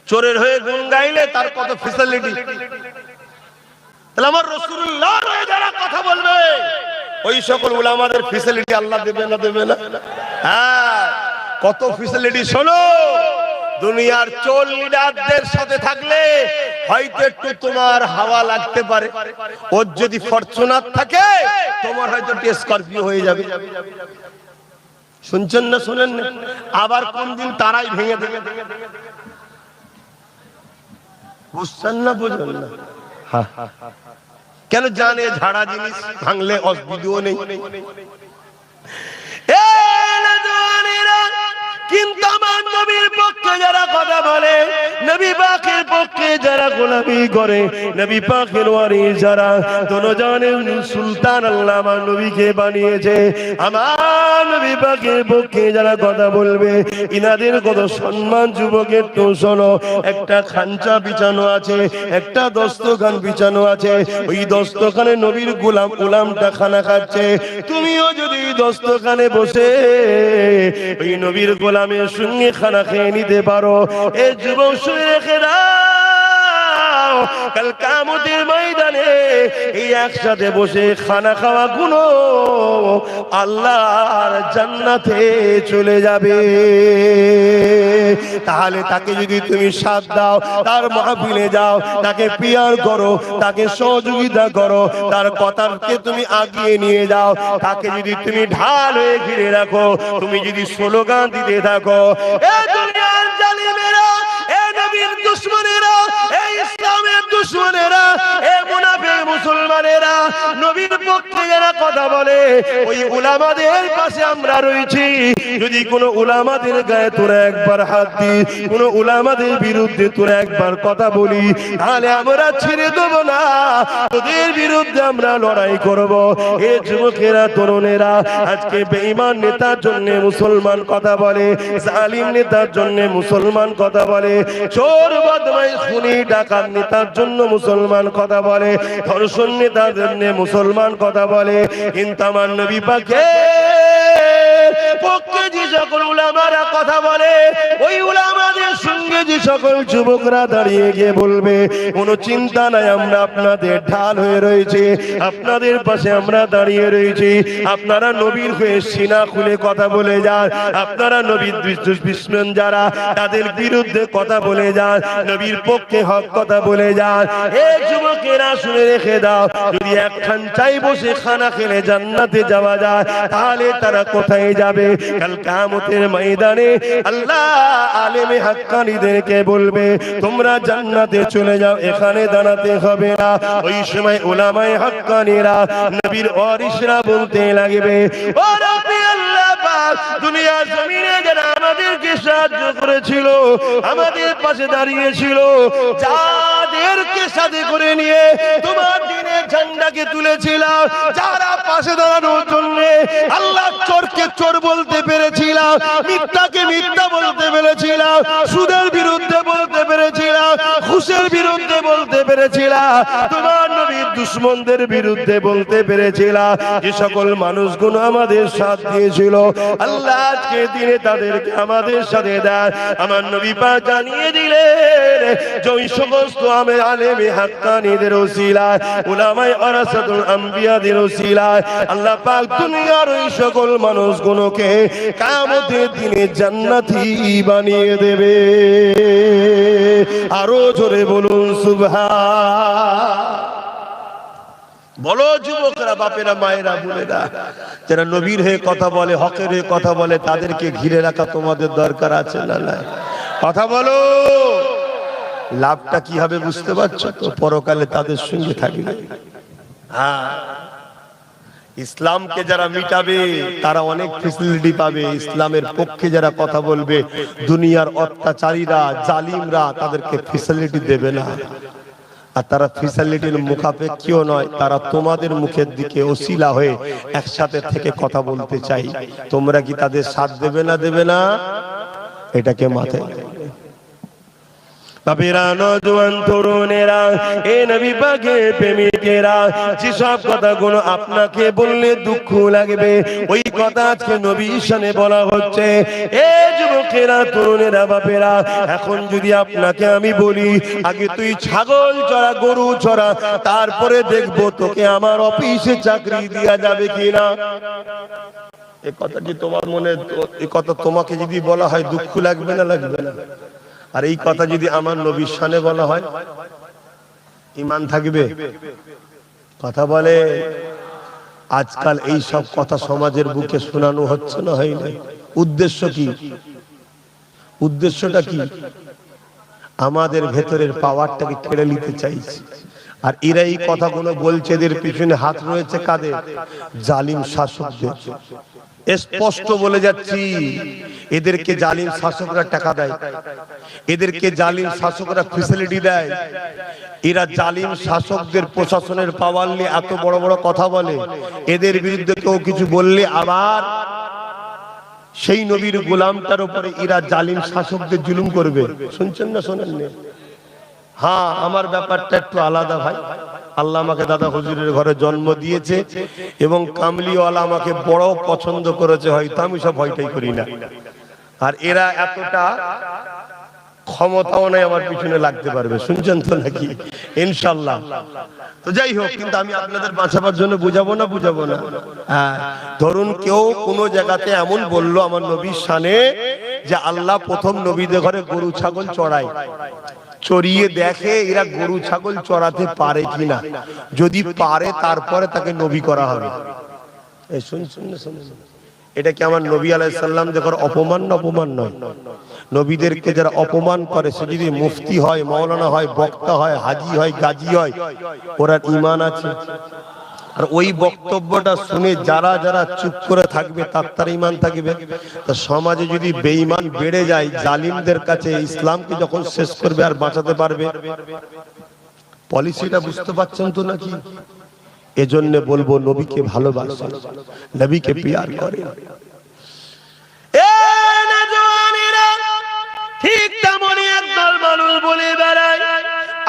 চোরের হয়ে গুণ গাইলে তার কত ফ্যাসিলিটি। তাহলে আমার রাসূলুল্লাহ হয়ে যারা কথা বলবে ওই সকল উলামাদের ফ্যাসিলিটি আল্লাহ দেবে না? দেবে না? হ্যাঁ, কত ফ্যাসিলিটি। শোনো, দুনিয়ার 40 লিডারদের সাথে থাকলে হয়তো একটু তোমার হাওয়া লাগতে পারে, ওর যদি ফরচুনার থাকে তোমার হয়তো স্করপিও হয়ে যাবে। শুনছেন না? শুনেন না? আবার কোন দিন তারাই ভেঙে দেবে। বুঝছেন না? বুঝলেন না? কেন? জানে ঝাড়া জিনিস ভাঙলে অসুবিধাও নেই। কিন্তু আমার নবীর পক্ষে যারা কথা বলে, নবী পাকের পক্ষে যারা গোলামি করে, নবী পাকের ওয়ারিস যারা, দোনোজানের সুলতান আল্লাহ আমার নবীকে বানিয়েছে, আমার নবী পাকের পক্ষে যারা কথা বলবে, ইনাদের কত সম্মান। যুবকের তো শোনো, একটা খাঞ্চা বিছানো আছে, একটা দস্তখান বিছানো আছে, ওই দস্তখানে নবীর গোলাম গোলামটা খানা খাচ্ছে, তুমিও যদি দস্তখানে বসে ওই নবীর গোলামের সঙ্গে খানা খেয়ে নিতে পারো, এ যুবক শুনে রেখে দাও, কাল কিয়ামতের ময়দানে এই একসাথে বসে খানা খাওয়া গুলো আল্লাহর জান্নাতে চলে যাবে। তাহলে তাকে যদি তুমি সাথ দাও, তার মাহফিলে যাও, তাকে পিয়ার করো, তাকে সহযোগিতা করো, তার কথাকে তুমি আগিয়ে নিয়ে যাও, তাকে যদি তুমি ঢাল হয়ে ঘিরে রাখো, তুমি যদি স্লোগান দিতে থাকো, এ দুনিয়ার জালিমেরা, এ নবীর দুশমনেরা, এ ইসলামের দুশমনেরা, এ মুনাফিক মুসলমানেরা, নবীর পক্ষে যারা কথা বলে, ওই উলামাদের পাশে আমরা রয়েছি। যদি কোনো উলামাদের গায়ে তোরা একবার হাত দিই, কোন উলামাদের বিরুদ্ধে তোরা একবার কথা বলি, তাহলে আমরা ছেড়ে দেব না, তোদের বিরুদ্ধে আমরা লড়াই করব। এ যুবকেরা, তরুণেরা, আজকে বেঈমান নেতার জন্য মুসলমান কথা বলে, জালিম নেতার জন্য মুসলমান কথা বলে, চোর বদমাইশ খুনি ডাকাত নেতার জন্য মুসলমান কথা বলে, ধর্ষণ নেতার জন্য মুসলমান কথা বলে, কিন্তু আমার নবী পাকের পক্ষে যে সকল উলামারা কথা বলে, ওই উলামাদের সঙ্গে যে সকল যুবকরা দাঁড়িয়ে গিয়ে বলবে, কোনো চিন্তা নাই, আমরা আপনাদের ঢাল হয়ে রয়েছে, আপনাদের পাশে আমরা দাঁড়িয়ে রয়েছি। আপনারা নবীর হয়ে সিনা খুলে কথা বলে যান, আপনারা নবীর দুশমন যারা তাদের বিরুদ্ধে কথা বলে যান, নবীর পক্ষে হক কথা বলে যান। এই যুবকেরা শুনে রেখে দাও, যদি একখান চাই বসে খানা খেলে জান্নাতে যাওয়া যায়, তাহলে তারা কোথায় যাবে? কাল কিয়ামতের ময়দানে আল্লাহ আলেমে হাক্কানীদেরকে বলবে, তোমরা জান্নাতে চলে যাও, এখানে দাঁড়াতে হবে না। ওই সময় উলামায়ে হাক্কানীরা নবীর ওয়ারিসরা বলতে লাগবে, ও রাব্বি আল্লাহ পাক, দুনিয়া জমিনে যারা আমাদেরকে সাহায্য করেছিল, আমাদের পাশে দাঁড়িয়েছিল, যাদেরকে সাথে করে নিয়ে তোমার দ্বীনের ঝান্ডাকে তুলেছিলাম, যারা পাশে দাঁড়ানোর জন্য আল্লাহ চোরকে চোর বলতে পেরেছিলাম, মিথ্যাকে মিথ্যা বলতে পেরেছিলাম, সুদের বিরুদ্ধে বলতে পেরেছিলাম, ঘুষের বিরুদ্ধে বলতে পেরেছিলাম, তোমার নবীর দুশমনদের বিরুদ্ধে বলতে পেরেছিলাম, যে সকল মানুষগুলো আমাদের সাথ দিয়েছিল, আল্লাহ আজকে দিনে তাদেরকে আমাদের সাথে দেন। আমার নবী পাক জানিয়ে দিলেন যে ওই সমস্ত আলেমে হাক্কানীদের ওসিলায়, উলামায়ে ওয়ারাসাতুল আম্বিয়াদের ওসিলায় আল্লাহ পাক দুনিয়ার ওই সকল মানুষগুলোকে কিয়ামতের দিনে জান্নাতি বানিয়ে দেবে। আরো জোরে বলুন সুবহান। বলো যুবকরা, বাপেরা, মায়েরা, বোনেরা, যারা নবীর হয়ে কথা বলে, হকের হয়ে কথা বলে, তাদেরকে ঘিরে রাখা তোমাদের দরকার আছে না নাই? কথা বলো। লাভটা কি হবে বুঝতে পারছো তো? পরকালে তাদের সঙ্গে থাকবে। হ্যাঁ, ইসলামকে যারা মিটাবে তারা অনেক ফ্যাসিলিটি পাবে। ইসলামের পক্ষে যারা কথা বলবে, দুনিয়ার অত্যাচারীরা, জালিমরা তাদেরকে ফ্যাসিলিটি দেবে না। আর তারা ফ্যাসিলিটির মুখাপেক্ষীও নয়, তারা তোমাদের মুখের দিকে ওসিলা হয়ে একসাথে থেকে কথা বলতে চাই। তোমরা কি তাদের সাথ দেবে না? দেবে না? এটাকে মাথায় বাপেরা, নওজোয়ান তরুণেরা, এ নবী পাকের প্রেমিকেরা, যেসব কথাগুলো আপনাকে বললে দুঃখ লাগবে, ওই কথা আজকে নবীর শানে বলা হচ্ছে। এ যুবকেরা, তরুণেরা, বাপেরা, এখন যদি আপনাকে আমি বলি, আগে তুই ছাগল চড়া, গরু চড়া, তারপরে দেখবো তোকে আমার অফিসে চাকরি দেয়া যাবে কিনা। এ কথা কি তোমার মনে, এ কথা তোমাকে যদি বলা হয় দুঃখ লাগবে না? লাগবে না? আর এই কথা যদি আমার নবীর শানে বলা হয়, ঈমান থাকবে? কথা বলে। আজকাল এই সব কথা সমাজের বুকে শোনানো হচ্ছে না, হয় না? উদ্দেশ্য কি? উদ্দেশ্যটা কি? আমাদের ভেতরের পাওয়ারটাকে কেড়ে নিতে চাইছে। আর এরা এই কথাগুলো বলছে, এদের পিছনে হাত রয়েছে কাদের? জালিম শাসকদের। স্পষ্ট বলে যাচ্ছি, এদেরকে জালিম শাসকরা টাকা দেয়, এদেরকে জালিম শাসকরা ফ্যাসিলিটি দেয়। এরা জালিম শাসকদের প্রশাসনের পাওয়ার নিয়ে এত বড় বড় কথা বলে। এদের বিরুদ্ধে কেউ কিছু বললে আবার সেই নবীর গোলামটার উপরে এরা জালিম শাসকদের জুলুম করবে। শুনছেন না? শোনেন না? হ্যাঁ, আমার ব্যাপারটা একটু আলাদা ভাই। আল্লাহ আমাকে দাদা হুজুরের ঘরে জন্ম দিয়েছে এবং কামলিওয়ালা আমাকে বড় পছন্দ করেছে, হয়তো আমি সব ভয়টাই করি না। আর এরা এতটা ক্ষমতাও নাই আমার পিছনে লাগতে পারবে। শুনছেন তো নাকি? ইনশাআল্লাহ। তো যাই হোক, কিন্তু আমি আপনাদের বাঁচাবার জন্য বুঝাবো না, বুঝাবো না। হ্যাঁ, ধরুন কেউ কোনো জায়গাতে এমন বললো আমার নবীর শানে যে আল্লাহ প্রথম নবীদের ঘরে গরু ছাগল চড়ায়, চড়িয়ে দেখে এরা গরু ছাগল চড়াতে পারে কিনা, যদি পারে তারপরে তাকে নবী করা হবে। এটা কি আমার নবী আলাইহিস সালাম দেখো অপমান না? অপমান নয়। নবীদেরকে যারা অপমান করে, সে যদি মুফতি হয়, মাওলানা হয়, বক্তা হয়, হাজি হয়, গাজী হয়, ওরা ঈমান আছে। আর ওই বক্তব্যটা শুনে যারা যারা চুপ করে থাকবে তার ঈমান থাকবে। তো সমাজে যদি বেঈমান বেড়ে যায়, জালিমদের কাছে ইসলামকে যখন শেষ করবে আর বাঁচাতে পারবে? পলিসিটা বুঝতে পারছেন তো নাকি? এজন্য বলবো, নবীকে ভালোবাসেন, নবীকে পিয়ার করেন। ঠিক তেমনই একদল মানুষ বলে বেড়ায়,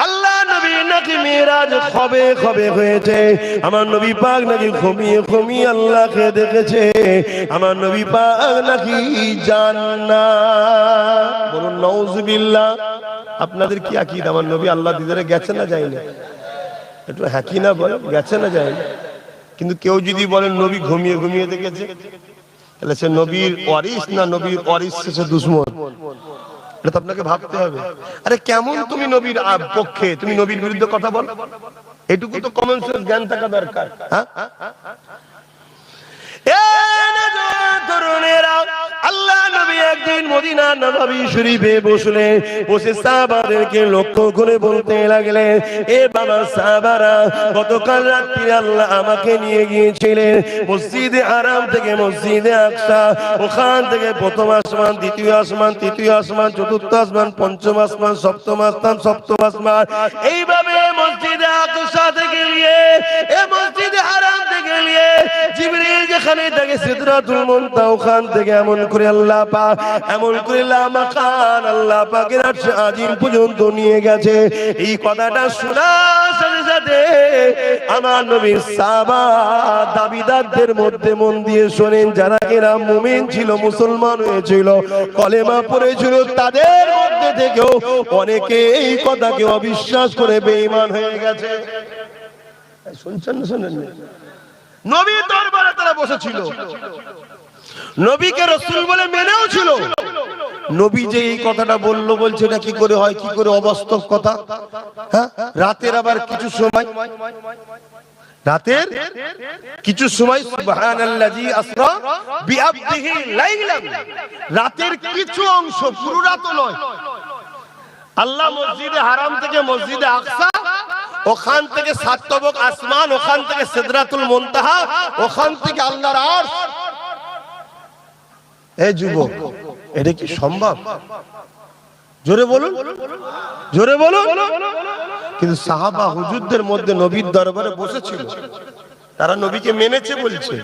আল্লাহ নবী নাকি মেরাজ কবে কবে হয়েছে, আমার নবী পাক নাকি ঘুমিয়ে ঘুমিয়ে আল্লাহকে দেখেছে, আমার নবী পাক নাকি জান্নাত। বলুন নাউজুবিল্লাহ। আপনাদের কি আকীদা, আমার নবী আল্লাহ দিদারে গেছে না যায়নি? একটু হ্যাঁ কি না বলেন, গেছে না যায়নি? কিন্তু কেউ যদি বলেন নবী ঘুমিয়ে ঘুমিয়ে দেখেছে, তাহলে সে নবীর ওয়ারিস না নবীর ওয়ারিস সে দুশমন? এটা তো আপনাকে ভাবতে হবে। আরে কেমন তুমি নবীর পক্ষে, তুমি নবীর বিরুদ্ধে কথা বল? এটুকু তো কমন সেন্স জ্ঞান থাকা দরকার। হ্যাঁ, আল্লাহ নবী একদিন মদিনা নববী শরীফে বসলেন, বসে সাহাবাদেরকে লক্ষ্য করে বলতে লাগলেন, এ বাবা সাহাবারা, গতকাল রাত্রি আল্লাহ আমাকে নিয়ে গিয়েছিলেন মসজিদে হারাম থেকে মসজিদে আকসা, ওখান থেকে প্রথম আসমান, দ্বিতীয় আসমান, তৃতীয় আসমান, চতুর্থ আসমান, পঞ্চম আসমান, সপ্তম আসমান, সপ্তম আসমান, এইভাবে মসজিদে আকসা থেকে নিয়ে এ মসজিদে হারাম থেকে নিয়ে জিবরিল যেখানে থাকে সিদরাতুল মুনতাহা, ওখান থেকে এমন করে আল্লাহ পাক, এমন করে লামাকান আল্লাহ পাকের আরশে আজিম পর্যন্ত নিয়ে গেছে। এই কথাটা শোনার সাথে সাথে আমার নবীর সাহাবা দাবিদারদের মধ্যে মন দিয়ে শোনেন, যারা এরা মুমিন ছিল, মুসলমান হয়েছিল, কলেমা পড়েছিল, তাদের মধ্যে থেকেও অনেকে এই কথাকে অবিশ্বাস করে বেঈমান হয়ে গেছে। শুনছেন না শুনেন? নবীর দরবারে তারা বসেছিল, নবীকে রাসূল বলে মেনেও ছিল। নবী যে এই কথাটা বললো, বলছে এটা কি করে হয়, কি করে অবাস্তব কথা। হ্যাঁ, রাতের আবার কিছু সময়, রাতের কিছু সময় সুবহানাল্লাযী আসরা বিআবদিহি লাইলান, রাতের কিছু অংশ, পুরো রাত নয়, আল্লাহ মসজিদে হারাম থেকে মসজিদে আকসা, ওখান থেকে সাত তবক আসমান, ওখান থেকে সিদরাতুল মুনতাহা, ওখান থেকে আল্লাহর আরশ। এই যুবক, এটা কি সম্ভব? জোরে বলুন, জোরে বলুন। কিন্তু সাহাবা হুজুরদের মধ্যে নবীর দরবারে বসেছিল, তারা নবীকে মেনেছে বলছে।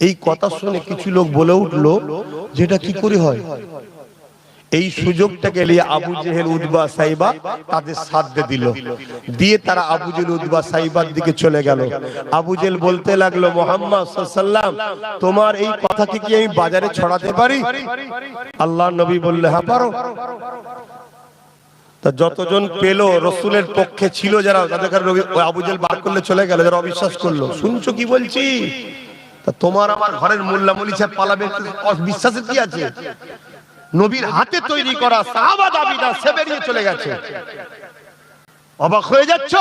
এই কথা শুনে কিছু লোক বলে উঠলো, যেটা কি করে হয়। এই সুযোগটাকে নিয়ে আবু জেহেল, উতবা, সাইবা তাদের সাথে দিল, দিয়ে তারা আবু জেহেল, উতবা, সাইবার দিকে চলে গেল। আবু জেহেল বলতে লাগলো, মুহাম্মদ সাল্লাল্লাহু আলাইহি ওয়াসাল্লাম, তোমার এই কথাকে কি আমি বাজারে ছড়াতে পারি? আল্লাহর নবী বললে, হ্যাঁ পারো। তা যতজন পেল রাসূলের পক্ষে ছিল, যারা তাদের আবু জেহেল বার করলে চলে গেল, যারা অবিশ্বাস করলো। শুনছো কি বলছি? তা তোমার আমার ঘরের মোল্লা মলি সাহেব পালাবে, বিশ্বাসের কি আছে? নবীর হাতে তৈরি করা সাহাবা দাবিদার সে বেরিয়ে চলে গেছে। অবাক হয়ে যাচ্ছ?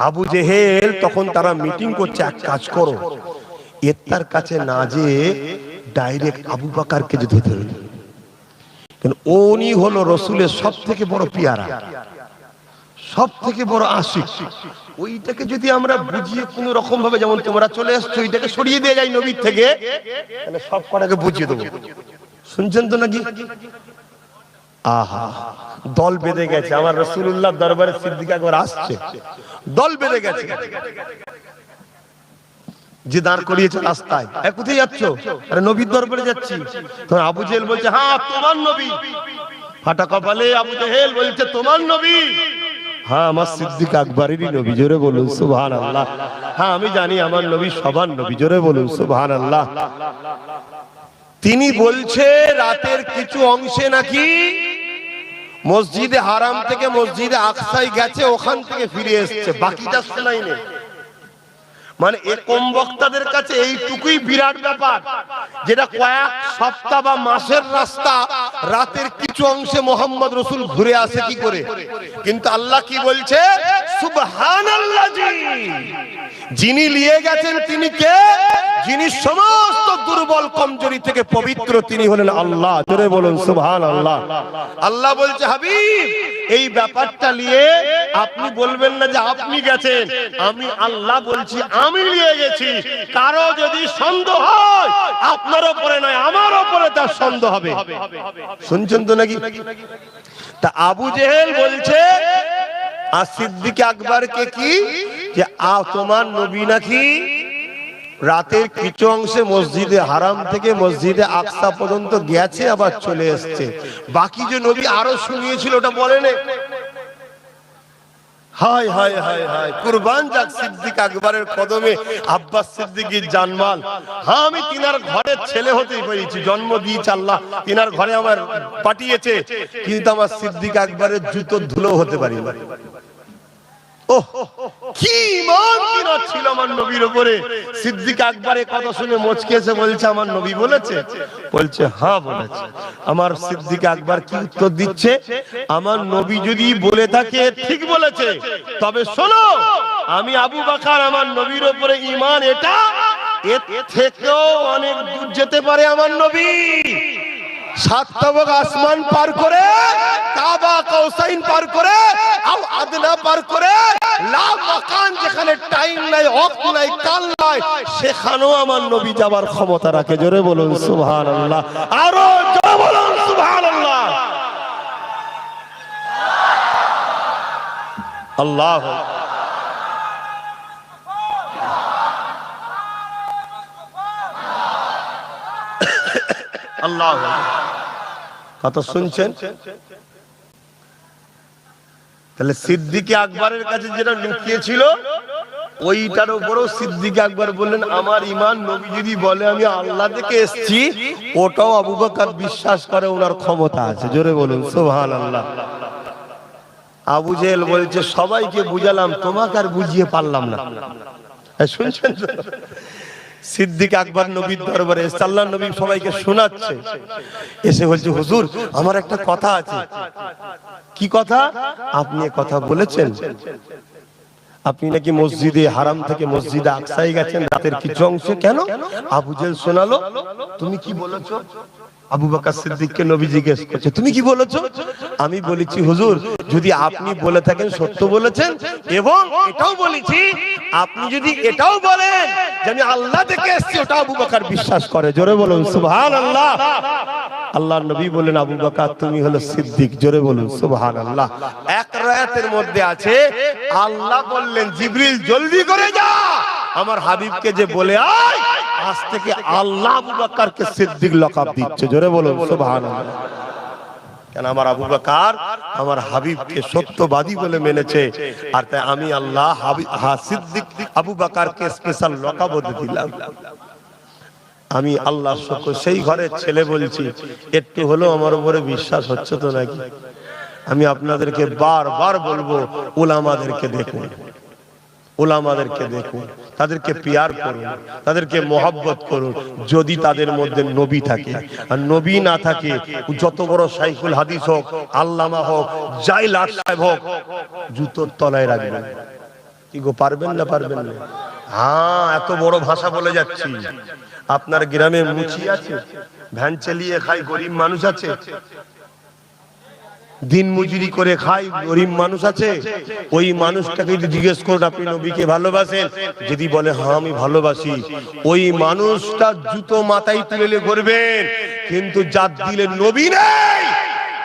আবু জেহেল তখন তারা মিটিং করছে, এক কাজ করো, এর কাছে না যে ডাইরেক্ট আবু বকরকে যেতে হবে, কারণ উনি হলো রাসূলের সব থেকে বড় পিয়ারা, সব থেকে বড় আশিক। ওইটাকে যদি আমরা বুঝিয়ে কোন রকম ভাবে, যেমন তোমরা চলে আসছো, ওইটাকে সরিয়ে দিয়ে যাই নবীর থেকে, তাহলে সব কটাকে বুঝিয়ে দেবো। শুনছেন তো নাকি? আহা, দল বেঁধে গেছে। আমার রাসূলুল্লাহ দরবারে সিদ্দিক আকবর আসছে, দল বেঁধে গেছে, যে দাঁড় করিয়েছে রাস্তায়। কোথায় যাচ্ছ? আরে নবীর দরবারে যাচ্ছি। তো আবু জেহেল বলছে, হ্যাঁ তোমার নবী। ফাটা কপালে আবু জেহেল বলছে, তোমার নবী? হ্যাঁ, আমার সিদ্দিক আকবরেরই নবী। জোরে বলুন সুবহানাল্লাহ। হ্যাঁ, আমি জানি আমার নবী সবার নবী। জোরে বলুন সুবহানাল্লাহ। তিনি বলছে রাতের কিছু অংশে নাকি মসজিদে হারাম থেকে মসজিদে আকসায় গেছে, ওখান থেকে ফিরে এসেছে, বাকিটা শোনাই নেই। মানে এ কম বক্তাদের কাছে এইটুকুই বিরাট ব্যাপার, যেটা কয়েক সপ্তাহ বা মাসের রাস্তা, রাতের কিছু অংশে মোহাম্মদ রাসূল ঘুরে আসে কি করে। কিন্তু আল্লাহ কি বলছে? সুবহানাল্লাযী, যিনি নিয়ে গেছেন তিনি কে? যিনি সমস্ত দুর্বল কমজোরি থেকে পবিত্র, তিনি হলেন আল্লাহ। জোরে বলুন সুবহানাল্লাহ। আল্লাহ বলছে, হাবিব, এই ব্যাপারটা নিয়ে আপনি বলবেন না যে আপনি গেছেন, আমি আল্লাহ বলছি আমি নিয়ে গেছি। কারো যদি সন্দেহ হয়, আপনার উপরে নয় আমার উপরে তার সন্দেহ হবে। শুনছেন তো নাকি? তা আবু জেহেল বলছে আর সিদ্দিক আকবরকে কি, যে তোমার নবী নাকি রাতের কিছু অংশে মসজিদে হারাম থেকে মসজিদে আকসা পর্যন্ত গেছে, আবার চলে এসছে। বাকি যে নবী আরো শুনিয়েছিল ওটা বলেন। হায় হায় হায় হায়, কুরবান যাক সিদ্দিক আকবরের কদমে আব্বাস সিদ্দিকীর জানমাল। হ্যাঁ, আমি তিনার ঘরের ছেলে হতেই পেরেছি, জন্ম দিয়েছে আল্লাহ, তিনার ঘরে আমার পাঠিয়েছে, কিন্তু আমার সিদ্দিক আকবরের জুতো ধুলো হতে পারি না। ওহ, কি ঈমান তিনার ছিল আমার নবীর উপরে। সিদ্দিক আকবরের কথা শুনে মুচকে এসে বলছে, আমার নবী বলেছে? বলছে হ্যাঁ বলেছে। আমার সিদ্দিক আকবর কি উত্তর দিচ্ছে? আমার নবী যদি বলে থাকে ঠিক বলেছে, তবে শোনো, আমি আবু বকর আমার নবীর উপরে ঈমান এটা, এর থেকেও অনেক দূর যেতে পারে আমার নবী। সাত তবক আসমান পার করে, কাবা কাউসাইন পার করে, আদনা পার করে, লা মাকান, যেখানে টাইম নাই, ওয়াক্ত নাই, কাল নাই, সেখানেও আমার নবী যাবার ক্ষমতা রাখে। জোরে বলুন সুবহানাল্লাহ, আরো জোরে বলুন সুবহানাল্লাহ। আল্লাহ আল্লাহ, কথা শুনছেন? তাহলে সিদ্দিক আকবরের কাছে যেটা লুকিয়ে ছিল, ওইটার উপরও সিদ্দিক আকবর বললেন, আমার ঈমান নবী যদি বলে আমি আল্লাহ থেকে এসেছি, ওটাও আবু বকর বিশ্বাস করে, ওনার ক্ষমতা আছে। জোরে বলুন সুবহানাল্লাহ। আবু জেহেল বলছে, সবাইকে বুঝালাম, তোমাকে আর বুঝিয়ে পারলাম না। শুনছেন? সিদ্দিক আকবর নবীর দরবারে এসে আল্লাহর নবী সবাইকে শোনাচ্ছে, এসে বলছে, হুজুর আমার একটা কথা আছে। কি কথা? আপনি কথা বলেছেন, আপনি নাকি মসজিদে হারাম থেকে মসজিদে আকসায় গেছেন রাতের কিছু অংশে। কেন? আবু জেহেল শোনালো। তুমি কি বলেছো? আবু বকর সিদ্দিককে নবী জিজ্ঞেস করছে, তুমি কি বলেছো? আমি বলেছি, হুজুর যদি আপনি বলে থাকেন সত্য বলেছেন, এবং এটাও বলেছি আপনি যদি এটাও বলেন যে আমি আল্লাহ থেকে এসেছি, ওটা আবু বকর বিশ্বাস করে। জোরে বলুন সুবহানাল্লাহ। আল্লাহর নবী বলেন, আবু বকর তুমি হলো সিদ্দিক। জোরে বলুন সুবহানাল্লাহ। এক রায়াতের মধ্যে আছে, আল্লাহ বললেন, জিবরিল জলদি করে যা, আমার হাবিবকে যে বলে আয়, আজ থেকে আল্লাহ আবু বকরকে সিদ্দিক লকাব দিচ্ছে। জোরে বলুন সুবহানাল্লাহ। কেন? আমার আবু বকর আমার হাবিবকে সত্যবাদী বলে মেনেছে, আর তাই আমি আল্লাহ সিদ্দিক আবু বকরকে স্পেশাল লকাব দিলাম। আমি আল্লাহর শুকর, সেই ঘরের ছেলে বলছি, একটু হলো আমার উপরে বিশ্বাস হচ্ছে তো নাকি? আমি আপনাদেরকে বারবার বলবো, উলামাদেরকে দেখুন, উলামাদেরকে দেখুন, তাদেরকে পিয়ার করুন, তাদেরকে মোহাব্বত করুন। যদি তাদের মধ্যে নবী থাকে, আর নবী না থাকে, যত বড় শাইখুল হাদিস হোক, আল্লামা হোক, যাই লাট সাহেব হোক, জুতোর তলায় রাখবেন। কি গো, পারবেন না? পারবেন না? হ্যাঁ, এত বড় ভাষা বলে যাচ্ছি। আপনার গ্রামে মুচি আছে, ভ্যান চালিয়ে খায় গরিব মানুষ আছে, দিন মজুরি করে খায় গরিব মানুষ আছে, ওই মানুষটাকে যদি জিজ্ঞেস করুন আপনি নবীকে ভালোবাসেন, যদি বলে হ্যাঁ আমি ভালোবাসি, ওই মানুষটা জুতো মাথায় তুলে করবেন, কিন্তু যার দিলে নবী নেই,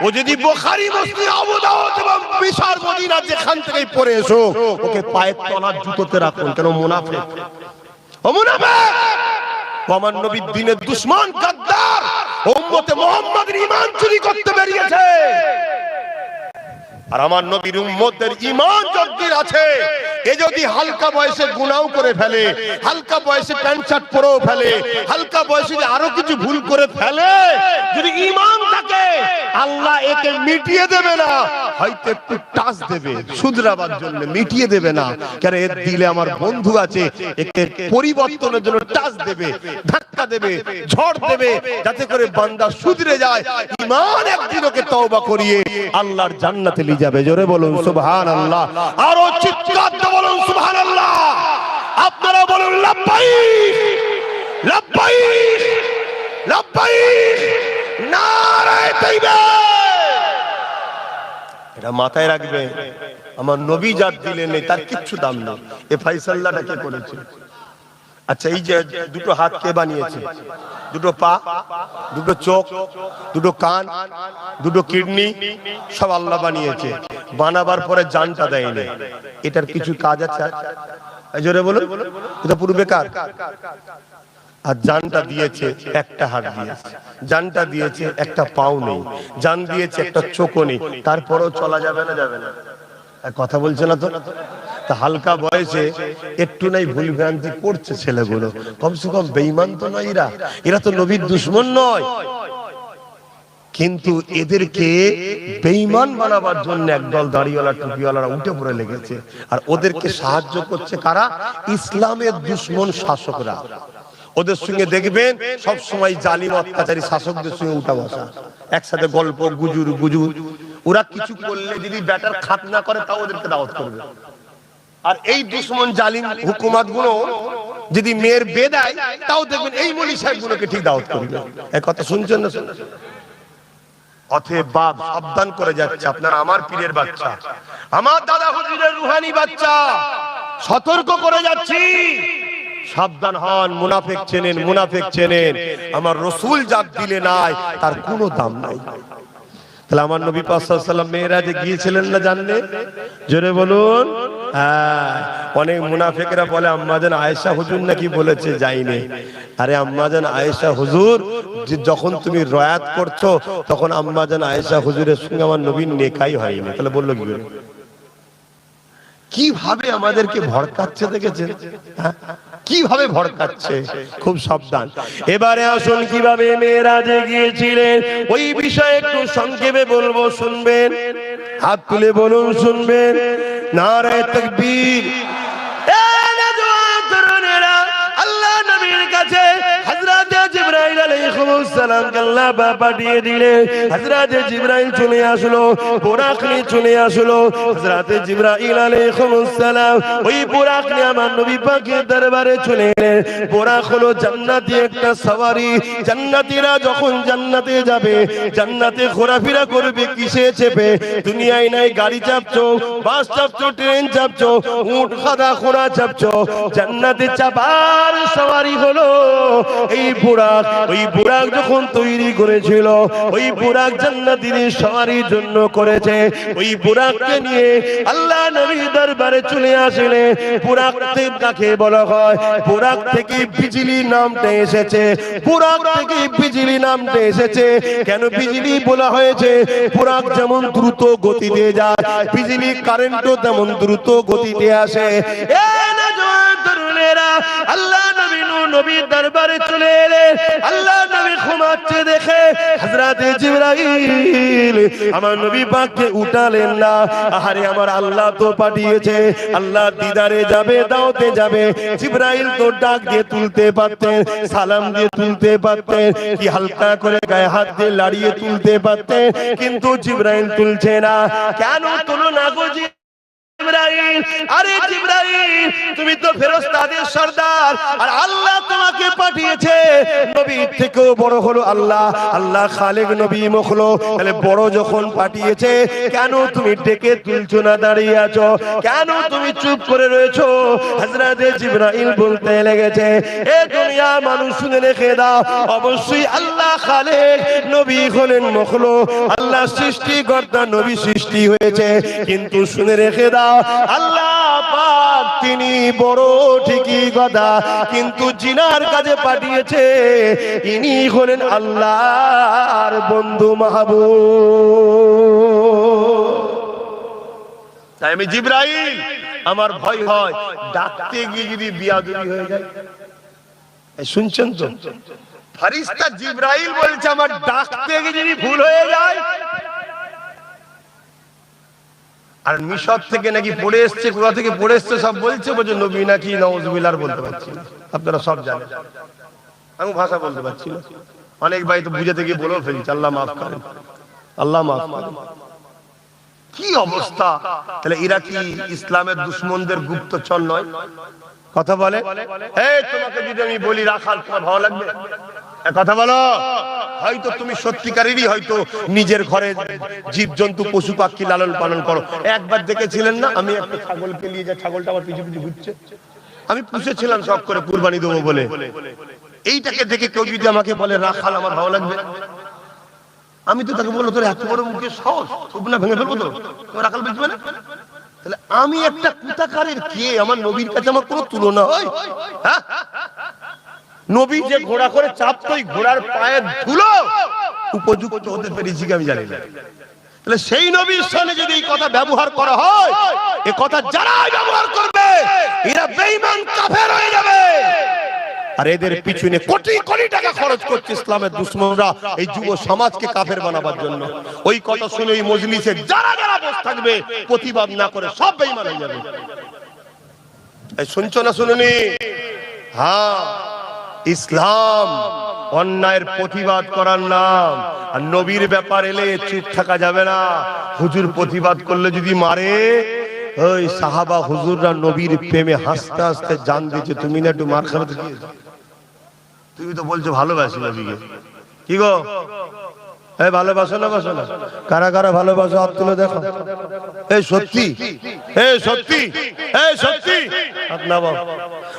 ও যদি বুখারী মুসলিম আবু দাউদ এবং বিশাল মদিনা যেখান থেকে পড়ে এসো, ওকে পায়ের তলার জুতোতে রাখুন। কেন? মুনাফিক। ও মুনাফিক, আমার নবীর দ্বীনের দুশমন, গাদ্দার, উম্মতে মুহাম্মাদের ঈমান চুরি করতে বেরিয়েছে। আর আমার নবীর উম্মতের ঈমান যদ্দূর আছে, এ যদি হালকা বয়সে গুনাহ করে ফেলে, হালকা বয়সে প্যান্ট শার্ট পরেও ফেলে, হালকা বয়সে আরো কিছু ভুল করে ফেলে, যদি ঈমান থাকে, আল্লাহ একে মিটিয়ে দেবে না, হয়তো একটু টাচ দেবে শুধরাবার জন্য, মিটিয়ে দেবে না। কারণ এর দিলে আমার বন্ধু আছে, একে পরিবর্তনের জন্য টাচ দেবে, ধাক্কা দেবে, ঝড় দেবে, যাতে করে বান্দা শুধরে যায়, ঈমান একদিন ওকে তওবা করিয়ে আল্লাহর জান্নাতে নিয়ে যাবে। জোরে বলুন সুবহানাল্লাহ, আরো চিৎকার দিয়ে বলুন সুবহানাল্লাহ। আপনারা বলুন লাব্বাইক লাব্বাইক লাব্বাইক, নারায়ে তাকবীর। এটা মাথায় রাখবে, আমার নবী যার দিলে নেই তার কিচ্ছু দাম নেই। এ ফয়সালাটা কে করেছে? আচ্ছা, এই যে দুটো হাত কে বানিয়েছে? দুটো পা, দুটো চোখ, দুটো কান, দুটো কিডনি, সব আল্লাহ বানিয়েছে। বানাবার পরে জানটা দেয়নি, এটার কিছু কাজ আছে? জোরে বলুন, এটা পুরো বেকার। আর জানটা দিয়েছে, একটা হাত দিয়েছে, জানটা দিয়েছে, একটা পাও নেই, জান দিয়েছে, একটা চোখও নেই, তারপরেও চলা যাবে না? যাবে না? কথা বলছে না তো। তা হালকা বয়সে একটু নাই ভুল ভ্রান্তি করছে ছেলেগুলো, কমসে কম বেঈমান তো নয়, এরা তো নবীর দুশমন নয়। কিন্তু এদেরকে বেঈমান বানাবার জন্য একদল দাড়িওয়ালা টুপিওয়ালারা উঠে পড়ে লেগেছে, আর ওদেরকে সাহায্য করছে কারা? ইসলামের দুশমন শাসকরা। ওদের সঙ্গে দেখবেন সব সময় জালিম অত্যাচারী শাসকদের সঙ্গে উঠা বসা, একসাথে গল্প গুজুর গুজুর। ওরা কিছু করলে যদি ব্যাটার খাত না করে তাও ওদেরকে দাওয়াত করবে। আর এই দুশমন জালিম হুকুমত গুলো যদি মেয়ের বিয়ে দেয় তাও দেখবেন এই মৌলী সাহেব গুলোকে ঠিক দাওয়াত করবে। এই কথা শুনছেন না? অতএব বাপ সাবধান করে যাচ্ছে, আপনারা আমার পীরের বাচ্চা, আমার দাদা হুজুরের রুহানি বাচ্চা, সতর্ক করে যাচ্ছি, সাবধান হন। মুনাফিক চেনেন, মুনাফিক চেনেন। আমার রাসূল জাত দিলে নাই তার কোনো দাম নাই। তাহলে আমার নবী পাক সাল্লাল্লাহু আলাইহি ওয়াসাল্লাম মেরাজে গিয়েছিলেন না জানলে? জোরে বলুন। অনেক মুনাফিকরা বলে আম্মাজান আয়েশা হুজুর নাকি বলেছে যাইনি। আরে আম্মাজান আয়েশা হুজুর যখন তুমি রয়াত করছো তখন আম্মাজান আয়েশা হুজুরের সঙ্গে আমার নবীর নেকাই হয়নি। তাহলে বললো কি করে? কিভাবে আমাদেরকে ভড়কাচ্ছে দেখেছেন? কিভাবে ভড়কাচ্ছে, খুব সাবধান। এবারে আসুন কিভাবে মেরাজে গিয়েছিলেন ওই বিষয়ে একটু সংক্ষেপে বলবো, শুনবেন? হাত তুলে বলুন শুনবেন। নারে তাকবীর। আল্লাহ নবীর কাছে হযরত জিবরাইল আলাইহিস সালামকে আল্লাহ পাঠিয়ে দিলেন। হযরত জিবরাইল চলে আসলো, বুরাক নিয়ে চলে আসলো। হযরত জিবরাইল আলাইহিস সালাম ওই বুরাক নিয়ে আমার নবী পাকের দরবারে চলে এলেন। বুরাক হলো জান্নাতি একটা সওয়ারি। জান্নাতীরা যখন জান্নাতে যাবে, জান্নাতে ঘোরাফেরা করবে কিসে চেপে? দুনিয়ায় নাই গাড়ি চাপছো, বাস চাপছো, ট্রেন চাপছো, উট গাধা ঘোড়া চাপছো। জান্নাতে চাপার সওয়ারি হলো এই বুরাক। ওই বুরাক যখন তৈরি করেছিল, ওই বুরাক জান্নাতীদের সওয়ারির জন্য করেছে। ওই বুরাককে নিয়ে আল্লাহ নবী দরবারে চলে আসলেন। বুরাক কাকে বলা হয়? বুরাক থেকে বিজলি নামটা এসেছে। বুরাক থেকে বিজলি নামটা এসেছে। কেন বিজলি বলা হয়েছে? বুরাক যেমন দ্রুত গতিতে যায়, বিজলি কারেন্টও তেমন দ্রুত গতিতে আসে। আল্লাহ নবীর দরবারে চলে এলেন। আল্লাহ নবী ঘুমাচ্ছে দেখে হযরত জিবরাইল আমার নবী পাককে উঠালেন না। আরে আমার আল্লাহ তো পাঠিয়েছে, আল্লাহ দিদারে যাবে, দাওতে যাবে। জিবরাইল তো ডাক দিয়ে তুলতে পারতেন, সালাম দিয়ে তুলতে পারতেন, কি হালকা করে গায়ে হাত দিয়ে লাড়িয়ে তুলতে পারতেন, কিন্তু জিবরাইল তুলছে না। কেন তুলো না গো জিবরাইল? আরে জিবরাইল তুমি তো ফেরেশতাদের সরদার, আর আল্লাহ তোমাকে পাঠিয়েছে। নবীর থেকেও বড় হলো আল্লাহ, আল্লাহ খালেক নবী মখলুক। তাহলে বড় যখন পাঠিয়েছে কেন তুমি ডেকে তুলছো না, দাঁড়িয়ে আছো কেন? তুমি চুপ করে রয়েছো। হযরত জিবরাইল বলতে লেগেছে, এ দুনিয়া মানুষ শুনে রেখে দাও, অবশ্যই আল্লাহ খালেক, নবী হলেন মখলুক। আল্লাহ সৃষ্টিকর্তা, নবী সৃষ্টি হয়েছে, কিন্তু শুনে রেখে দাও আল্লাহ পাক তিনি বড় ঠিকই কথা, কিন্তু জিনার কাছে পাঠিয়েছে, ইনি হলেন আল্লাহর বন্ধু মাহবুব। তাই আমি জিবরাইল, আমার ভয় হয় ডাকতে গিয়ে যদি বিয়াদবি হয়ে যায়। শুনছেন তো? ফেরেশতা জিবরাইল বলছে আমার ডাকতে গিয়ে যদি ভুল হয়ে যায়। আর মিশর থেকে নাকি পড়ে এসছে, কোথা থেকে পড়ে এসছে সব বলছে, বলছে নবী নাকি নাউজুবিল্লাহ বলতে পারছি না। আপনারা সব জানেন, আমি ভাষা বলতে পারছি না। অনেক ভাই তো বুঝাতে গিয়ে বলেও ফেলছে, আল্লাহ মাফ করেন, আল্লাহ মাফ করেন। কি অবস্থা! তাহলে এরা কি ইসলামের দুশমনদের গুপ্তচর নয়? কথা বলে, এই তোমাকে যদি আমি বলি রাখাল, তোমার ভালো লাগবে? কথা বলো। হয়তো তুমি সত্যিকারেরই হয়তো নিজের ঘরে জীবজন্তু পশু পাখি লালন পালন করো। একবার দেখেছিলেন না, আমি একটা ছাগলকে নিয়ে যাই, ছাগলটা আমার পিছু পিছু ঘুরছে। আমি পুষেছিলাম শখ করে কুরবানি দেবো বলে। এইটাকে দেখে কেউ যদি আমাকে বলে রাখাল, আমার ভালো লাগবে? আমি তো তাকে বলবো তোর এত বড় মুখে সাহস, না ভেঙে ফেলবো তো, রাখাল বলছি মানে? তাহলে আমি একটা কুতাকারের কে? আমার নবীর কাছে আমার কোনো তুলনা হয়? হ্যাঁ, নবী যে ঘোড়া করে চাপতো, ঘোড়ার পায়ের ধুলো উপযুক্ত হতে পেরেছি কি আমি জানি না। তাহলে সেই নবীর সামনে যদি এই কথা ব্যবহার করা হয়, এই কথা যারাই ব্যবহার করবে এরা বেঈমান কাফের হয়ে যাবে। আর এদের পিছনে কোটি কোটি টাকা খরচ করছে ইসলামের দুশমনরা এই যুব সমাজকে কাফের বানাবার জন্য। ওই কথা শুনে ওই মজলিসে যারা যারা বসে থাকবে প্রতিবাদ না করে সব বেঈমান হয়ে যাবে। এই শুনছো না শুনুনি? হ্যাঁ, ইসলাম অন্যায়ের প্রতিবাদ করার নাম। আর নবীর ব্যাপার এলে চুপ থাকা যাবে না। হুজুর প্রতিবাদ করলে যদি মারে, ওই সাহাবা হুজুররা নবীর প্রেমে হাসতে হাসতে জান দিয়েছে, তুমি না একটু মার খাবে? তুমি তো বলছো ভালোবাসি নবীকে, কি গো এই ভালোবাসো না বাসো না? কারা কারা ভালোবাসো হাত তুলে দেখো। এই সত্যি, এই সত্যি, এই সত্যি হাত নামাও।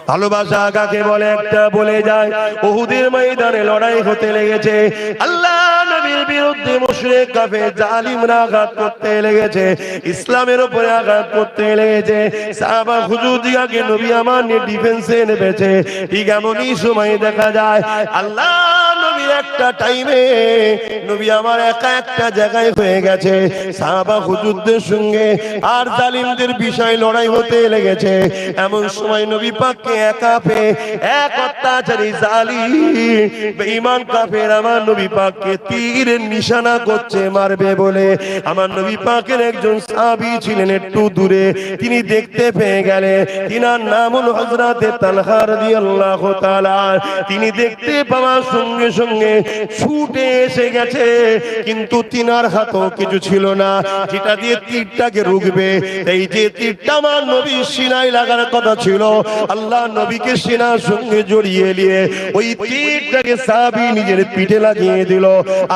ভালোবাসা কাকে বলে একটা বলে যায়। উহুদের ময়দানে লড়াই হতে লেগেছে, আল্লাহ নবীর বিরুদ্ধে মুশরিক কাফের জালিমরা আঘাত করতে লেগেছে, ইসলামের উপরে আঘাত করতে লেগেছে। সাহাবা হুজুর দিয়াকে নবী আমার ডিফেন্সে নেমেছে। ঠিক এমনই সময় দেখা যায় আল্লাহ নবীর একটা টাইমে নবী আমার একা একটা জায়গায় হয়ে গেছে, সাহাবা হুজুরদের সঙ্গে আর জালিমদের বিষয় লড়াই হতে লেগেছে। এমন সময় নবী পাককে একা পেয়ে এক অত্যাচারী জালিম বেঈমান কাফের আমার নবী পাককে তীরের নিশানা করছে মারবে বলে। আমার নবী পাকের একজন সাহাবী ছিলেন একটু দূরে, তিনি দেখতে পেয়ে গেলেন। তিনার নাম হলো হযরত তালহা রাদিয়াল্লাহু তাআলা। তিনি দেখতে পাওয়ার সঙ্গে সঙ্গে ছুটে এসে গেছে, কিন্তু তিনার হাতেও কিছু ছিল না যেটা দিয়ে তীরটাকে রুখবে। এই যে তীরটা আমার নবীর সিনায় লাগার কথা ছিল, আল্লাহ নবীকে সিনার সঙ্গে জড়িয়ে নিয়ে ওই তীরটাকে সাহাবী নিজের পিঠে লাগিয়ে দিল।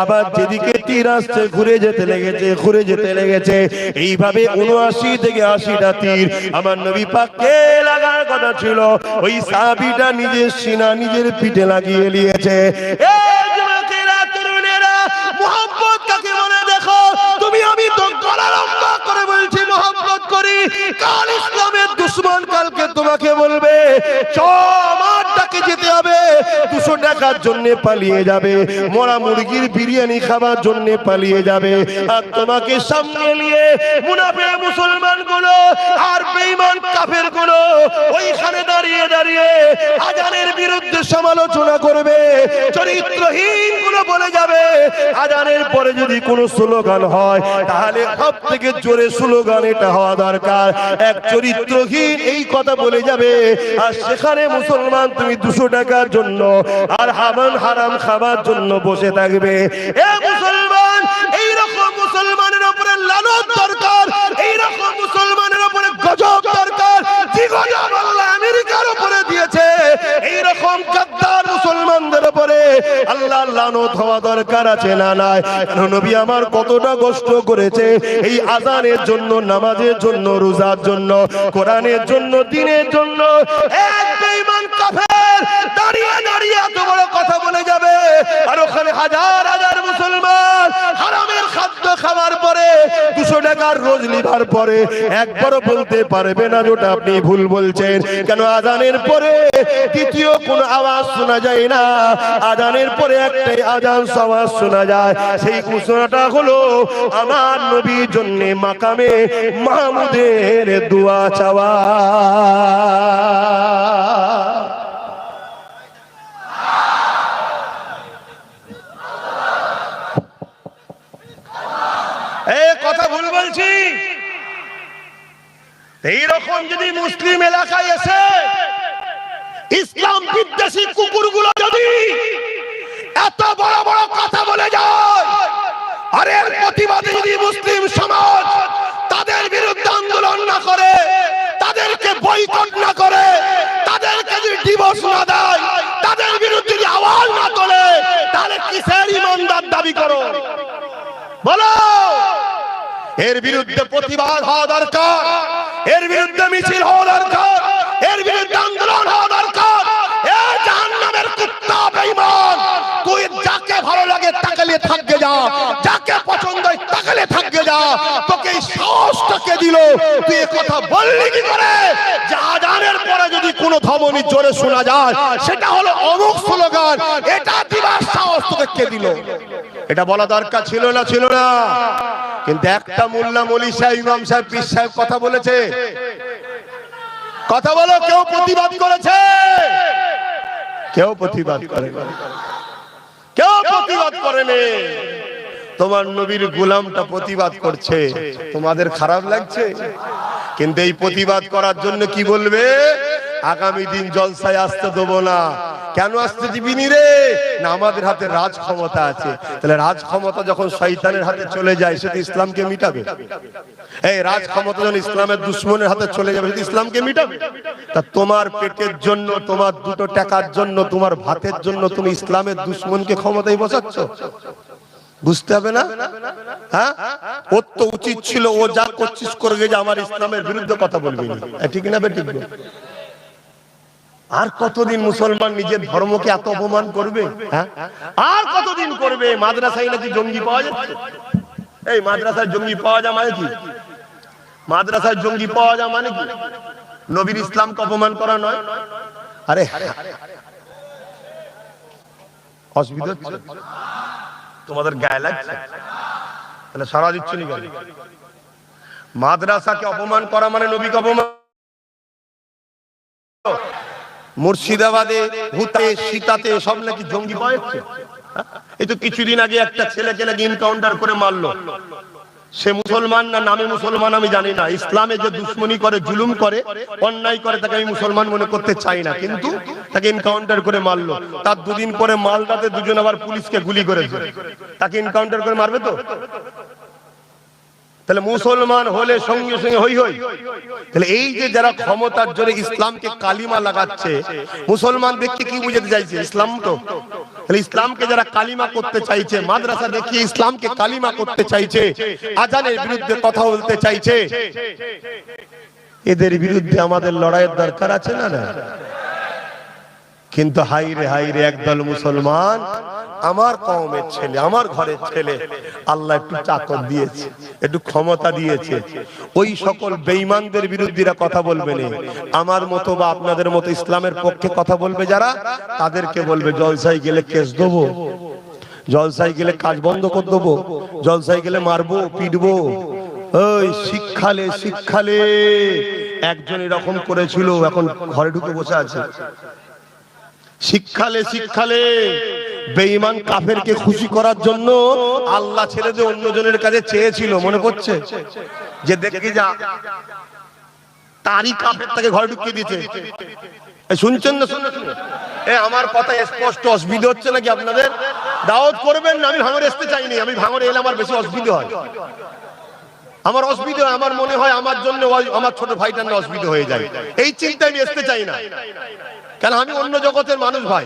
আবার যেদিকে তীর আসছে ঘুরে যেতে লেগেছে, ঘুরে যেতে লেগেছে। এইভাবে ৭৯ থেকে ৮০টা তীর আমার নবী পাককে লাগার কথা ছিল, ওই সাহাবীটা নিজের সিনা নিজের পিঠে লাগিয়ে নিয়েছে। মোহাম্মদ কাকে বলে দেখো তুমি? আমি তো গলা লম্বা করে বলছি মোহাম্মদ করি। কাল ইসলামের দুশমন কালকে তোমাকে বলবে আমার ডাকে যেতে হবে, ২০০ টাকার জন্য পালিয়ে যাবে, মরা মুরগির বিরিয়ানি খাবার জন্য পালিয়ে যাবে। আর তোমাকে সামনে নিয়ে মুনাফিক মুসলমান গুলো আর বেঈমান কাফের গুলো ওইখানে দাঁড়িয়ে দাঁড়িয়ে আজানের বিরুদ্ধে সমালোচনা করবে। চরিত্রহীন গুলো বলে যাবে আজানের পরে যদি কোনো স্লোগান হয় তাহলে সব থেকে জোরে স্লোগান এটা হওয়া দরকার। এক চরিত্রহীন এই কথা বলে যাবে, আর সেখানে মুসলমান তুমি ২০০ টাকার জন্য আর হারাম খাবার জন্য বসে থাকবে। এ মুসলমান, এইরকম মুসলমানের উপরে লানত দরকার, এইরকম মুসলমানের উপরে গজব দরকার। যে গজব আল্লাহ আমেরিকার উপরে দিয়েছে, এইরকম গাদ্দার মুসলমানদের উপরে আল্লাহর লানত হওয়া দরকার আছে না নাই? কারণ নবী আমার কতটা কষ্ট করেছে এই আযানের জন্য, নামাজের জন্য, রোজার জন্য, কোরআনের জন্য, দ্বীনের জন্য। এক বেঈমান কাফের দাঁড়িয়ে দাঁড়িয়ে এত বড় কথা বলে যাবে, আর ওখানে হাজার হাজার মুসলমান হারামের খাদ্য খাওয়ার পরে ২০০ টাকার রোজ লিভার পরে একবারও বলতে পারবে না যেটা আপনি ভুল বলছেন। কেন? আযানের পরে দ্বিতীয় কোনো আওয়াজ শোনা যায় না, আযানের পরে একটাই আযান আওয়াজ শোনা যায়, সেই ঘোষণাটা হলো আমার নবীর জন্য মাকামে মাহমুদের দোয়া চাওয়া। কথা ভুল বলছি? এইরকম যদি মুসলিম এলাকায় এসে ইসলাম বিদ্বেষী কুকুরগুলো যদি এত বড় বড় কথা বলে যায়, আর এর প্রতিবাদে যদি মুসলিম সমাজ তাদের বিরুদ্ধে আন্দোলন না করে, তাদেরকে বয়কট না করে, তাদেরকে যদি ডিভোর্স না দেয়, তাদের বিরুদ্ধে যদি আওয়াজ না তোলে, তাহলে কিসের ইমানদার দাবি করো? বলো। এর বিরুদ্ধে প্রতিবাদ হওয়া দরকার, এর বিরুদ্ধে মিছিল হওয়া দরকার, এর বিরুদ্ধে আন্দোলন হওয়া দরকার। এই জাহান্নামের কুত্তা বেঈমান, তুই যাকে ভালো লাগে তাকে নিয়ে থাকবে যা, যাকে পছন্দ হয় তাকে নিয়ে থাকবে যা। তোকে এই সাহসটাকে দিল, তুই এই কথা বললি কি করে যে আযানের পরে যদি কোনো ধমনী জোরে শোনা যায় সেটা হলো অমুক স্লোগান, এটা দিবার সাহস তোকে কে দিল? এটা বলা দরকার ছিল না? ছিল না? কিন্তু একটা মোল্লা মৌলী সাহেব ইমাম সাহেব পীর সাহেব কথা বলেছে, কথা বলো, কেউ প্রতিবাদ করেছে? কেউ প্রতিবাদ করেনি, কেউ প্রতিবাদ করেনি। তোমার নবীর গোলামটা প্রতিবাদ করছে, তোমাদের খারাপ লাগছে? কিন্তু এই প্রতিবাদ করার জন্য কি বলবে? আগামী দিন জলসায় আসতে দেবো না। কেন আসতে দিবিনি রে? না, আমাদের হাতে রাজ ক্ষমতা আছে। তাহলে রাজ ক্ষমতা যখন শয়তানের হাতে চলে যায়, সেটা ইসলামকে মিটাবে? এই রাজ ক্ষমতা যখন ইসলামের দুশ্মনের হাতে চলে যাবে, সেটা ইসলামকে মিটাবে? তা তোমার পেটের জন্য, তোমার দুটো টাকার জন্য, তোমার ভাতের জন্য তুমি ইসলামের দুশ্মনকে ক্ষমতায় বসাচ্ছ? বুঝতে হবে না? হ্যাঁ, ওর তো উচিত ছিল ও যা করছিস করবে, যে আমার ইসলামের বিরুদ্ধে কথা বলবি না। ঠিক না বেঠিক? আর কতদিন মুসলমান নিজের ধর্মকে এত অপমান করবে? হ্যাঁ, আর কতদিন করবে? মাদ্রাসায় নাকি জঙ্গি পাওয়া যাচ্ছে। এই মাদ্রাসায় জঙ্গি পাওয়া যায় মানে কি? মাদ্রাসায় জঙ্গি পাওয়া যায় মানে কি? নবীর ইসলামকে অপমান করা নয়? আরে অসুবিধা হচ্ছে? তোমাদের গায়ে লাগছে? তাহলে সারা দিচ্ছে নি গায়ে? মাদ্রাসাকে অপমান করা মানে নবীকে অপমান। মুর্শিদাবাদে, হুতে, সীতাতে সব নাকি জঙ্গি পাওয়া যাচ্ছে। এই তো কিছুদিন আগে একটা ছেলেকে নাকি এনকাউন্টার করে মারলো। সে মুসলমান না নামে মুসলমান আমি জানি না। ইসলামে যে দুশ্মনী করে, জুলুম করে, অন্যায় করে, তাকে আমি মুসলমান মনে করতে চাই না, কিন্তু তাকে এনকাউন্টার করে মারলো। তার দুদিন পরে মালদাতে দুজন আবার পুলিশকে গুলি করেছে। তাকে এনকাউন্টার করে মারবে তো? তাহলে মুসলমান হলে সঙ্গে সঙ্গে হই হই? তাহলে এই যে যারা ক্ষমতার জোরে ইসলামকে কালিমা লাগাচ্ছে, মুসলমান দেখে কি বুঝাতে চাইছে? ইসলাম তো। তাহলে ইসলামকে যারা কালিমা করতে চাইছে, মাদ্রাসা দেখিয়ে ইসলামকে কালিমা করতে চাইছে, আজানের বিরুদ্ধে কথা বলতে চাইছে, এদের বিরুদ্ধে আমাদের লড়াইয়ের দরকার আছে না? না। কিন্তু হাইরে হাইরে, একদল মুসলমান, আমার কওমের ছেলে, আমার ঘরের ছেলে, আল্লাহ একটু চাকর দিয়েছে, একটু ক্ষমতা দিয়েছে, ওই সকল বেঈমানদের বিরুদ্ধে কথা বলবে না। আমার মতো বা আপনাদের মতো ইসলামের পক্ষে কথা বলবে যারা, তাদেরকে বলবে জলসায় গেলে কেস দেবো, জলসায় গেলে কাজ বন্ধ করে দেবো, জলসায় গেলে মারবো, পিটবো। ওই শিক্ষালে শিক্ষালে একজন এরকম করেছিল, এখন ঘরে ঢুকে বসে আছে। শিক্ষালে শিক্ষালে বেঈমান কাফেরকে খুশি করার জন্য আল্লাহ ছেড়ে দিয়ে অন্যজনের কাছে চেয়েছিল, মনে পড়ছে? যে দেখি যা তারই কাফের তাকে ঘরে ঢুকিয়ে দিয়েছে। শুনছেন না? শুনে আমার কথা স্পষ্ট। অসুবিধা হচ্ছে নাকি আপনাদের? দাওয়াত করবেন না, আমি ভাঙড়ে আসতে চাইনি। আমি ভাঙড়ে এলে আমার বেশি অসুবিধা হয়। আমার অসুবিধা, আমার মনে হয় আমার জন্য আমার ছোট ভাইটার না অসুবিধা হয়ে যায়, এই চিন্তায় আমি আসতে চাই না। কেন? আমি অন্য জগতের মানুষ ভাই,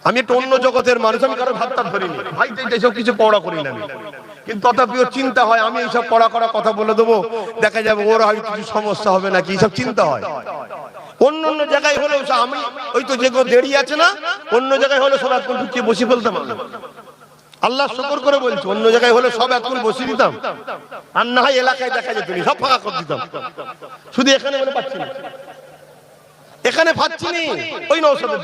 আমি একটু অন্য জগতের মানুষ। আমি কারো ভাবটা ধরিনি ভাই, এইসব কিছু পড়া করি না আমি। কিন্তু তথাপিও চিন্তা হয়, আমি এইসব পড়া করা কথা বলে দেবো, দেখা যাবে ওর হয়তো কিছু সমস্যা হবে নাকি, এইসব চিন্তা হয়। অন্য অন্য জায়গায় হলে আমি ওই তো যেগুলো দেরি আছে না, অন্য জায়গায় হলে সব এখন ঢুকিয়ে বসে ফেলতাম। আল্লাহ শুকর করে বলছি, অন্য জায়গায় হলে সব এখন বসিয়ে দিতাম, আর না হয় এলাকায় দেখা যেত সব ফাঁকা করে দিতাম। শুধু এখানে বলে পাচ্ছি না, এখানে পাচ্ছি নি, ওই নওশাদের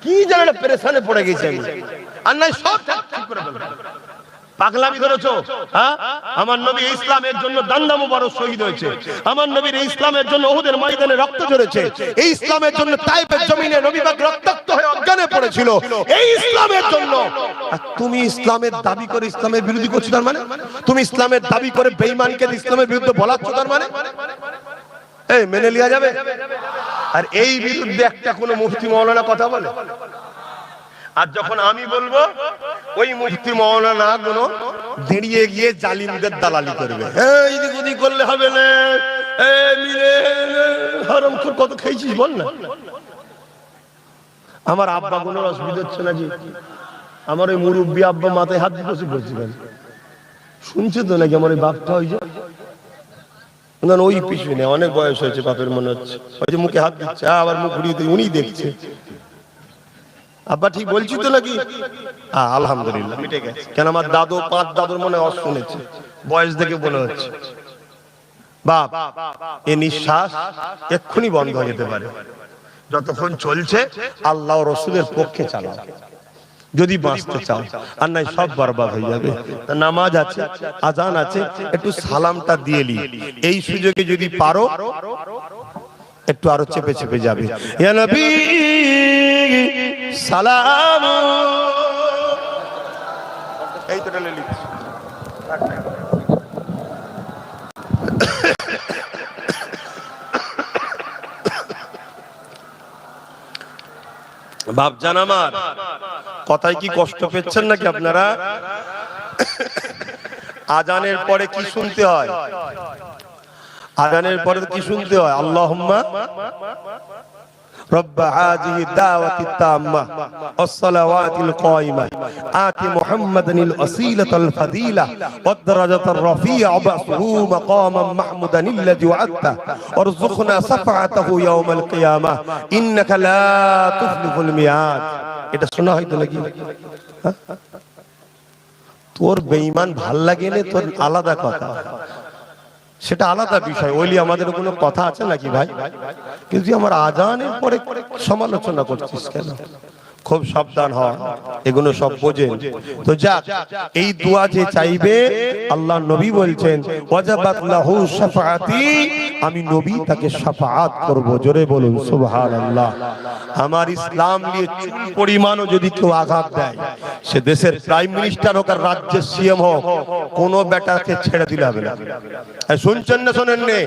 কি জানে পেরেশানে পড়ে গেছি আমি। আর নাই সব ঠিক করে ফেলতাম। পাগলামি ধরেছো? হ্যাঁ, আমার নবী ইসলামের জন্য দান্দা মুবারক শহীদ হয়েছে, আমার নবীর ইসলামের জন্য উহুদের ময়দানে রক্ত ঝরেছে, এই ইসলামের জন্য তায়েফের জমিনে নবী পাক রক্তাক্ত হয়ে অজ্ঞানে পড়েছিল, এই ইসলামের জন্য। আর তুমি ইসলামের দাবি করে ইসলামের বিরোধী করছো, তার মানে তুমি ইসলামের দাবি করে বেঈমানকে ইসলামের বিরুদ্ধে বলাচ্ছ, তার মানে এই মেনে লিয়া যাবে? আর এই বিরুদ্ধে একটা কোনো মুফতি মাওলানা কথা বলে? আর যখন আমি বলবো, ওই মুফতি মাওলানা গুলো দাঁড়িয়ে গিয়ে জালিমদের দালালি করবে। এইদিক ওদিক করলে হবে না, হারামখোর কত খেয়েছিস বল না। আমার আব্বা কোনো অসুবিধা হচ্ছে নাকি? আমার ওই মুরব্বী আব্বা মাথায় হাত দিয়ে বসে পড়ছিলেন, শুনছে তো নাকি আমার ওই বাপটা হয়েছে? ওই পিছনে অনেক বয়স হয়েছে বাপের, মনে হচ্ছে ওই যে মুখে হাত দিচ্ছে, আবার মুখ ঘুরিয়ে দিয়ে উনি দেখছে। আব্বা ঠিক বলছি তো নাকি? আলহামদুলিল্লাহ মিটে গেছে। কেন আমার দাদু, 5 দাদুর মনে হয় শুনেছে, বয়স দেখে মনে হচ্ছে। বাপ, এ নিঃশ্বাস এক্ষুনি বন্ধ হয়ে যেতে পারে, যতক্ষণ চলছে আল্লাহ রসুলের পক্ষে চালাও। যদি বাঁচতে চাও, আর নাই সব বরবাদ হয়ে যাবে। নামাজ আছে, আজান আছে, একটু সালামটা দিয়ে নি, এই সুযোগে যদি পারো একটু আরো চেপে চেপে যাবে, ইয়া নবী সালাম, এই তো ঢেলে লিখছি। বাপজান আমার, কথায় কি কষ্ট পেচ্ছেন নাকি আপনারা? আজানের পরে কি শুনতে হয়? আজানের পরে কি শুনতে হয়? আল্লাহুম্মা رب هذه الدعوة التامة والصلوات القائمة آت محمدا الوسيلة الفضيلة والدرجة الرفيعة وابعثه مقاما محمودا الذي وعدته وارزقنا شفاعته يوم القيامة إنك لا تخلف الميعاد। এটা শোনা হয়তো নাকি? তোর বেঈমান ভাল লাগে না, তোর আলাদা কথা, সেটা আলাদা বিষয়, ওইলি আমাদের কোনো কথা আছে নাকি ভাই? কিন্তু আমার আজানের পরে সমালোচনা করছিস কেন? খুব সাবধান হ, এগুলো সব বোঝেন তো। যাক, এই দোয়া যে চাইবে, আল্লাহ নবী বলছেন ওয়াজাবাত লাহু শাফাআতি, আমি নবী তাকে শাফাআত করব। জোরে বলুন সুবহানাল্লাহ। আমার ইসলাম নিয়ে চুল পরিমাণও যদি কেউ আঘাত দেয়, সে দেশের প্রাইম মিনিস্টার হোক আর রাজ্যের সিএম হোক, কোন বেটাকে ছেড়ে দিলে হবে না। শুনছেন না শোনেন নে?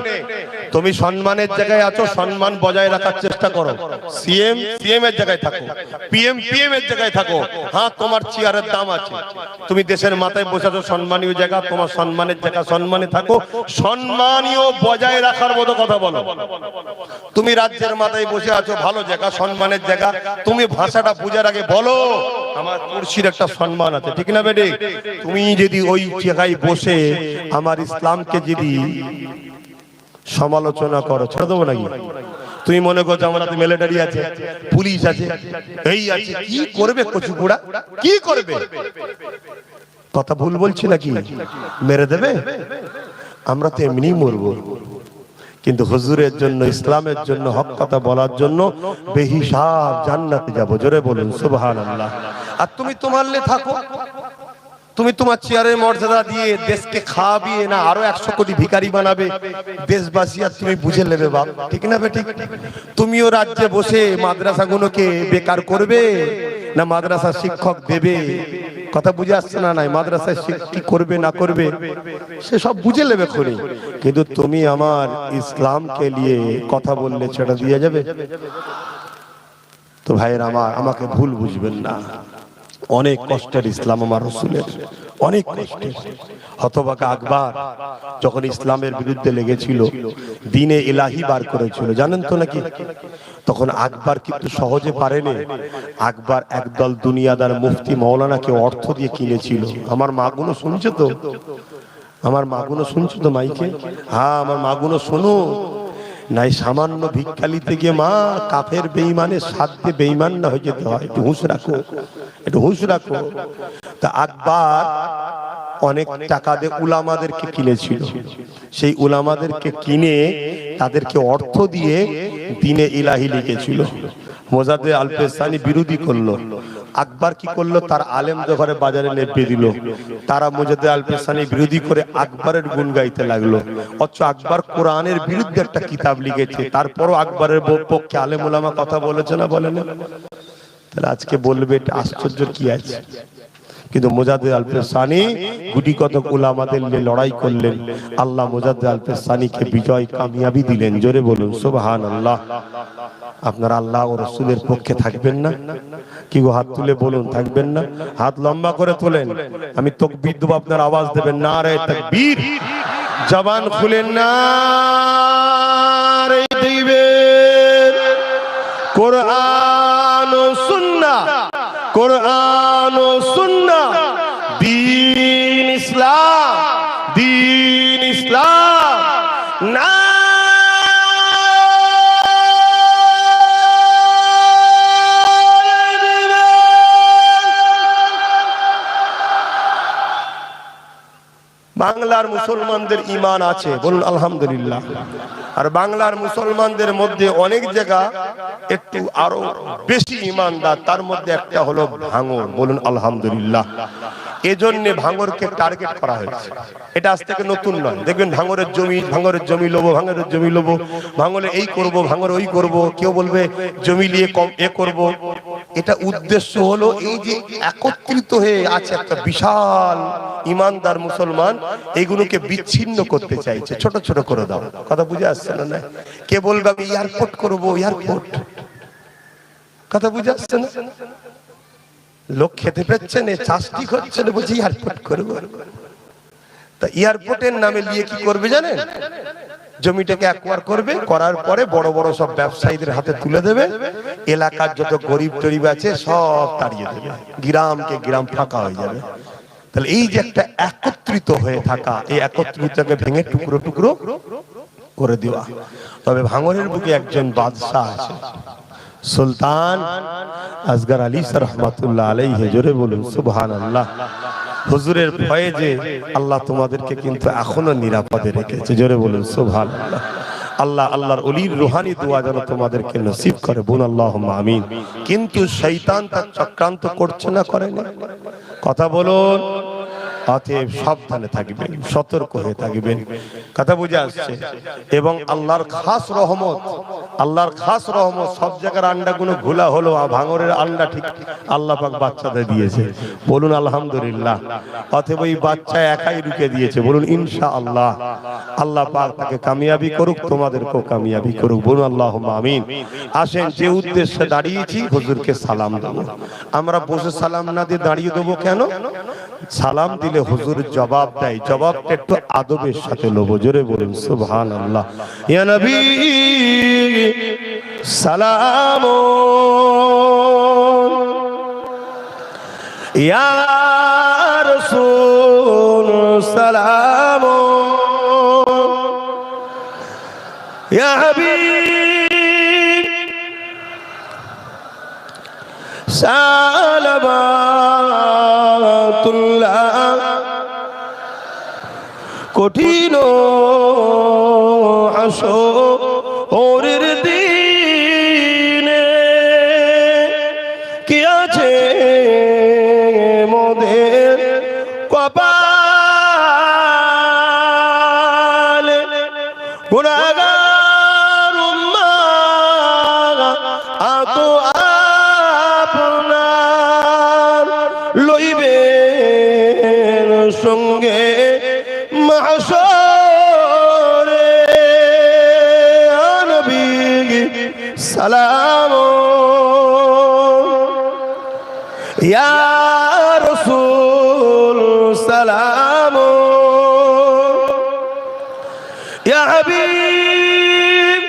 তুমি সম্মানের জায়গায় আছো, সম্মান বজায় রাখার চেষ্টা করো। সিএম সিএম এর জায়গায় থাকো, পিএম পিএম এর জায়গায় থাকো। হ্যাঁ, তোমার চেয়ারের দাম আছে, তুমি দেশের মাথায় বসে আছো, সম্মানীয় জায়গা, তোমার সম্মানের জায়গা, সম্মানে থাকো, সম্মানীয় বজায় রাখার মতো কথা বলো। তুমি রাজ্যের মাথায় বসে আছো, ভালো জায়গা, সম্মানের জায়গা, তুমি ভাষাটা বুঝার আগে বলো আমার কুরসির একটা সম্মান আছে, ঠিক না বেডে? তুমি যদি ওই জায়গায় বসে আমার ইসলামকে যদি সমালোচনা করো, ছেড়ে দেবো নাকি? তুমি মনে করছো আমার হাতে মিলিটারি আছে, পুলিশ আছে, এই আছে, কি করবে কচুপুড়া, কি করবে? কথা ভুল বলছি নাকি? মেরে দেবে? আমরা তো এমনি মরবো, কিন্তু হুজুরের জন্য, ইসলামের জন্য, হক কথা বলার জন্য বেহিসাব জান্নাতে যাব। জোরে বলুন সুবহানাল্লাহ। আর তুমি তোমার লে থাকো, তুমি তোমার চেয়ারের মর্যাদা দিয়ে দেশকে খাওয়াবিয়ে না আরো 100 কোটি ভিখারি বানাবে দেশবাসী, আর তুমি বুঝে নেবে বাপ, ঠিক না বেঠিক? তুমিও রাজ্যে বসে মাদ্রাসাগুলোকে বেকার করবে না মাদ্রাসা শিক্ষক দেবে? কথা বুঝে আসছে না? নাই মাদ্রাসায় কি করবে না করবে সে সব বুঝে নেবে খনি, কিন্তু তুমি আমার ইসলামকে নিয়ে কথা বললে ছেড়ে দিয়ে যাবে? তো ভাইয়ের আমার, আমাকে ভুল বুঝবেন না, অনেক কষ্টের ইসলাম আমার রাসূলের, অনেক কষ্টের। হতভাগা আকবর যখন ইসলামের বিরুদ্ধে লেগেছিল, দ্বীনে ইলাহি বার করেছিল, জানেন তো নাকি? তখন আকবর কিন্তু সহজে পারেনি। আকবর একদল দুনিয়াদার মুফতি মাওলানাকে অর্থ দিয়ে কিনেছিল। আমার মাগুলো শুনছে তো? আমার মাগুলো শুনছো তো মাইকে? হ্যাঁ, আমার মাগুলো শোনো। নাই সামান্য ভিক্ষা নিতে গিয়ে মা কাফের বেঈমানের সাথে বেঈমান না হয়ে যেতে হয়, একটু হুঁশ রাখো, একটু হুঁশ রাখো। তা আকবর অনেক টাকা দিয়ে উলামাদেরকে কিনেছিল, সেই উলামাদেরকে কিনে তাদেরকে অর্থ দিয়ে দ্বীনে ইলাহি লিখেছিল। মোজাদ্দেদ আল পেসানি বিরোধী করলো, আকবর কি করলো, তার আলেমদের ঘরে বাজারে নেপে দিল, তারা মোজাদ্দেদ আল পেসানি বিরোধী করে আকবরের গুণ গাইতে লাগলো। অথচ আকবর কোরআনের বিরুদ্ধে একটা কিতাব লিখেছে, তারপরও আকবরের পক্ষে আলেম ওলামা কথা বলেছে না বলে না? তাহলে আজকে বলবে এটা আশ্চর্য কি আছে? কিন্তু মোজাদ্দেদ আল পেসানি গুটি কতক উলামাদের নিয়ে লড়াই করলেন, আল্লাহ মোজাদ্দেদ আল পেসানিকে বিজয় কামিয়াবি দিলেন। জোরে বলুন সুবহানাল্লাহ। আপনারা আল্লাহ ও রাসূলের পক্ষে থাকবেন না? কি গো, হাত তুলে বলুন, থাকবেন না? হাত লম্বা করে তোলেন, আমি তাকবীর দেব, আপনার আওয়াজ দেবেন নারে তাকবীর। জবান খুলেন নারে তাকবীর। কোরআন ও সুন্নাহ, কোরআন ও সুন্নাহ, দ্বীন ইসলাম, দ্বীন ইসলাম না। বাংলার মুসলমানদের ঈমান আছে, বলুন আলহামদুলিল্লাহ। আর বাংলার মুসলমানদের মধ্যে অনেক জায়গা একটু আরো বেশি ঈমানদার, তার মধ্যে একটা হলো ভাঙড়, বলুন আলহামদুলিল্লাহ। এজন্য ভাঙড়কে টার্গেট করা হয়েছে। এটা আজ থেকে নতুন নয়। দেখবেন ভাঙড়ের জমি লোবো, ভাঙড়ের জমি লোবো, ভাঙড়ে এই করব, ভাঙড়ে ওই করব, কেউ বলবে জমি নিয়ে কম এ করব। এটা উদ্দেশ্য হলো এই যে একত্রিত হয়ে আছে একটা বিশাল ইমানদার মুসলমান, এইগুলোকে বিচ্ছিন্ন করতে চাইছে, ছোট ছোট করে দাও। কথা বুঝে আসছে না? কে বলবে আমি এয়ারপোর্ট করব, এয়ারপোর্ট, কথা বুঝে আসছে না? লোক খেতে পাচ্ছে না, চাষটি হচ্ছে না, বলছে এয়ারপোর্ট করবো। তা এয়ারপোর্টের নামে নিয়ে কি করবে জানেন? জমিটাকে অ্যাকোয়ার করবে, করার পরে বড় বড় সব ব্যবসায়ীদের হাতে তুলে দেবে, এলাকার যত গরিব টরিব আছে সব তাড়িয়ে দেবে, গ্রামকে গ্রাম ফাঁকা হয়ে যাবে। তাহলে এই যে একটা একত্রিত হয়ে থাকা, এই একত্রিতকে ভেঙে টুকরো টুকরো করে দেওয়া। তবে ভাঙড়ের বুকে একজন বাদশাহ আছে, সুলতান আসগর আলী রহমাতুল্লাহ আলাইহি, জোরে বলুন সুবহানাল্লাহ। হুজুরের ভয়ে যে আল্লাহ তোমাদেরকে কিন্তু এখনো নিরাপদে রেখেছে, জোরে বলুন সুবহানাল্লাহ। আল্লাহ আল্লাহর ওলির রুহানি দোয়া যেন তোমাদেরকে নসিব করে, বলুন আল্লাহুম্মা আমিন। কিন্তু শয়তান তার চক্রান্ত করছে না, করে না? কথা বলুন। অতএব সাবধানে থাকবেন, সতর্ক হয়ে থাকবেন, কথা বুঝে আসছে। এবং আল্লাহর খাস রহমত, আল্লাহর খাস রহমত, সব জায়গার আন্ডাগুলো ঘোলা হলো, ভাঙরের আন্ডা ঠিক আল্লাহ পাক বাচ্চাদের দিয়েছে, বলুন আলহামদুলিল্লাহ। অতএব ওই বাচ্চা একাই ঢুকে দিয়েছে, বলুন ইনশাআল্লাহ। আল্লাহ পাক তাকে কামিয়াবি করুক, তোমাদেরকেও কামিয়াবি করুক, বলুন আল্লাহুম্মা আমিন। আসেন, যে উদ্দেশ্যে দাঁড়িয়েছি, হুজুরকে সালাম দেবো। আমরা বসে সালাম না দিয়ে দাঁড়িয়ে দেবো কেন? সালাম দিলে হুজুর জবাব দেয়, জবাবটা একটু আদবের সাথে লবো, জোরে বলুন সুবহানাল্লাহ। ইয়া নবী সালাম, ইয়া রাসূল সালাম, ইয়া হাবিব সালামাতুল্লাহ। কঠিন হাসরের দিনে কি আছে মোদের কপালে, গুনাহগার উম্মাহ আতো আপনার লইবেন সঙ্গে মাহশরে। নবী সালাম, ইয়া রাসূল সালাম, ইয়া হাবিব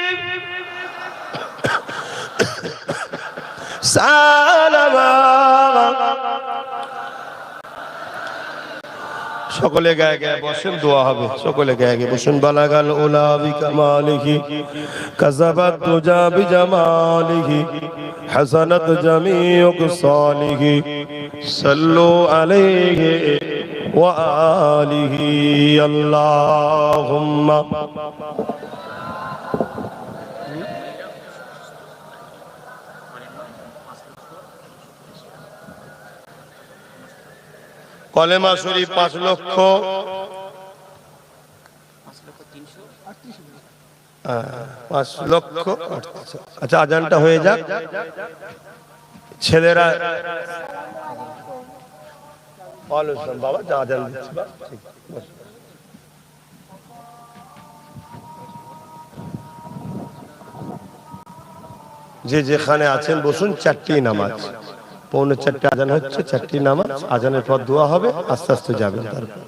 সালাম। সকলে গায়ে গায়ে বসেন, দোয়া হবে। সকলে গায়ে গায়ে বসেন। বালাগাল উলা বিকামালিহি, কাযাবাত তুজা বিজামালিহি, হাসানাত জামিউ সালিহি, সাল্লু আলাইহি ওয়া আলিহি। আল্লাহুম্মা কলেমা শরীফ 5 লক্ষ 5 লক্ষ। আচ্ছা, আজানটা হয়ে যাক। ছেলেরা বাবা আজান দিচ্ছে, যে যেখানে আছেন বসুন। 4টি নামাজ, 3:45 আজান হচ্ছে, 4টি নামাজ। আজানের পর দোয়া হবে, আস্তে আস্তে যাবেন। তারপর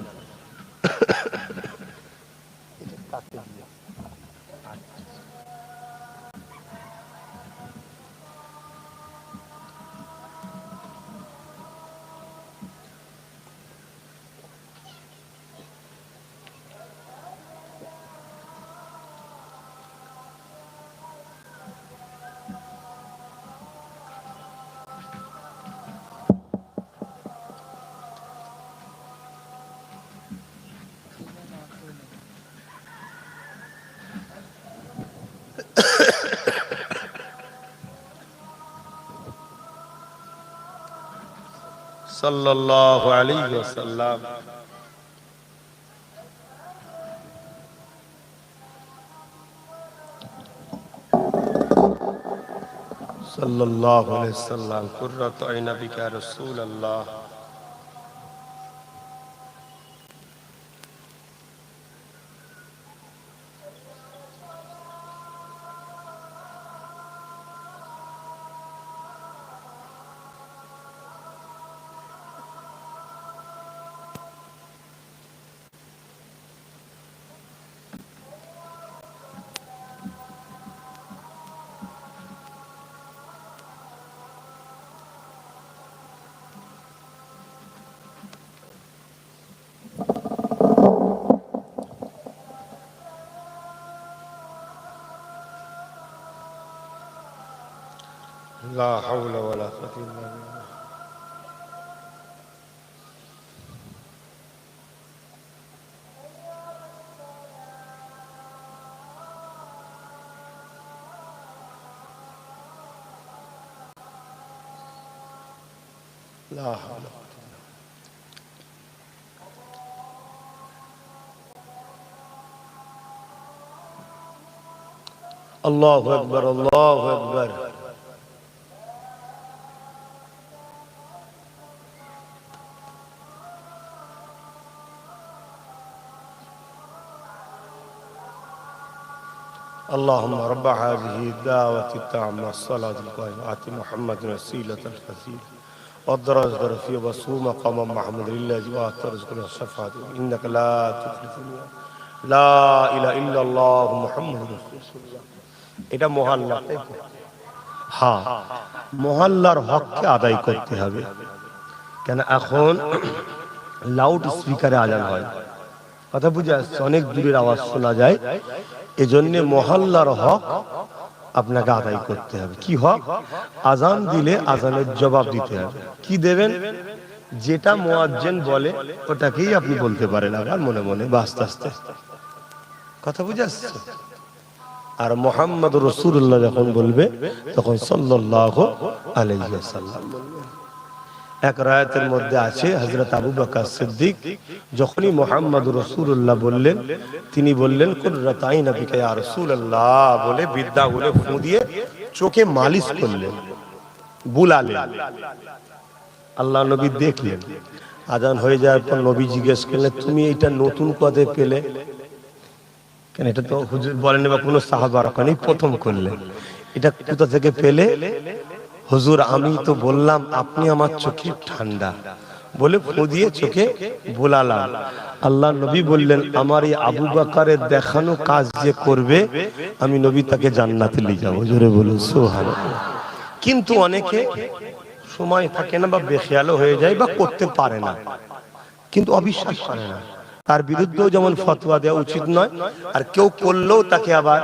সাল্লাল্লাহু আলাইহি ওয়াসাল্লাম। সাল্লাল্লাহু আলাইহি ওয়াসাল্লাম কুররাতু আইনা বিকা রাসূলুল্লাহ। লা হাওলা ওয়ালা কুওয়াতা ইল্লা বিল্লাহ। লা হাওলা। আল্লাহু আকবার, আল্লাহু আকবার। اللهم رب هذه الدعوة التامة الصلاة القائمة آت محمد وسيلة الفضيلة والدرجة الرفيعة وصوم مقام محمود لله وترزقنا الشفاعة إنك لا تخلف الميعاد لا إله إلا الله محمد رسول الله। এটা মহল্লা, তাই তো? হ্যাঁ, মহল্লার হককে আদায় করতে হবে। কেন এখন লাউড স্পিকারে আজান হয়, কথা বুঝে আসছে, অনেক দূরের আওয়াজ শোনা যায়। এজন্য মহল্লার হক আপনাকে আদায় করতে হবে। কি হক? আজান দিলে আজানের জবাব দিতে হবে। কি দেবেন? যেটা মুয়াজ্জিন বলে ওটাকেই আপনি বলতে পারেন, আবার মনে মনে বা আস্তে আস্তে, কথা বুঝে আসছে। আর মুহাম্মদ রাসূলুল্লাহ যখন বলবে তখন সাল্লাল্লাহু আলাইহি ওয়াসাল্লাম বলবে। এক রায়াতের মধ্যে আছে হযরত আবু বকর সিদ্দিক যখনই মুহাম্মদ রাসূলুল্লাহ বললেন, তিনি বললেন কুররাতু আইনা বিকা ইয়া রাসূলুল্লাহ বলে বিদ্যা বলে ফু দিয়ে চোখে মালিশ করলেন, বুলালেন। আল্লাহ নবী দেখলেন। আজান হয়ে যাওয়ার পর নবী জিজ্ঞেস করলেন, তুমি এটা নতুন কবে পেলে? কেন এটা তো হুজুর বলেন বা কোনো সাহাবার ওখানেই প্রথম করলেন, এটা কোথা থেকে পেলে? হুজুর আমি তো বললাম আপনি আমার চোখে ঠান্ডা বলে ফু দিয়ে চোখে বোলালাম। আল্লাহ নবী বললেন, আমার এই আবু বকরের দেখানো কাজ যে করবে আমি নবী তাকে জান্নাতে নিয়ে যাবো। জোরে বলুন সুবহানাল্লাহ। কিন্তু অনেকে সময় থাকে না বা বেখেয়ালও হয়ে যায় বা করতে পারে না, কিন্তু অবিশ্বাস করে না। তার বিরুদ্ধেও যেমন ফতোয়া দেওয়া উচিত নয়, আর কেউ করলেও তাকে আবার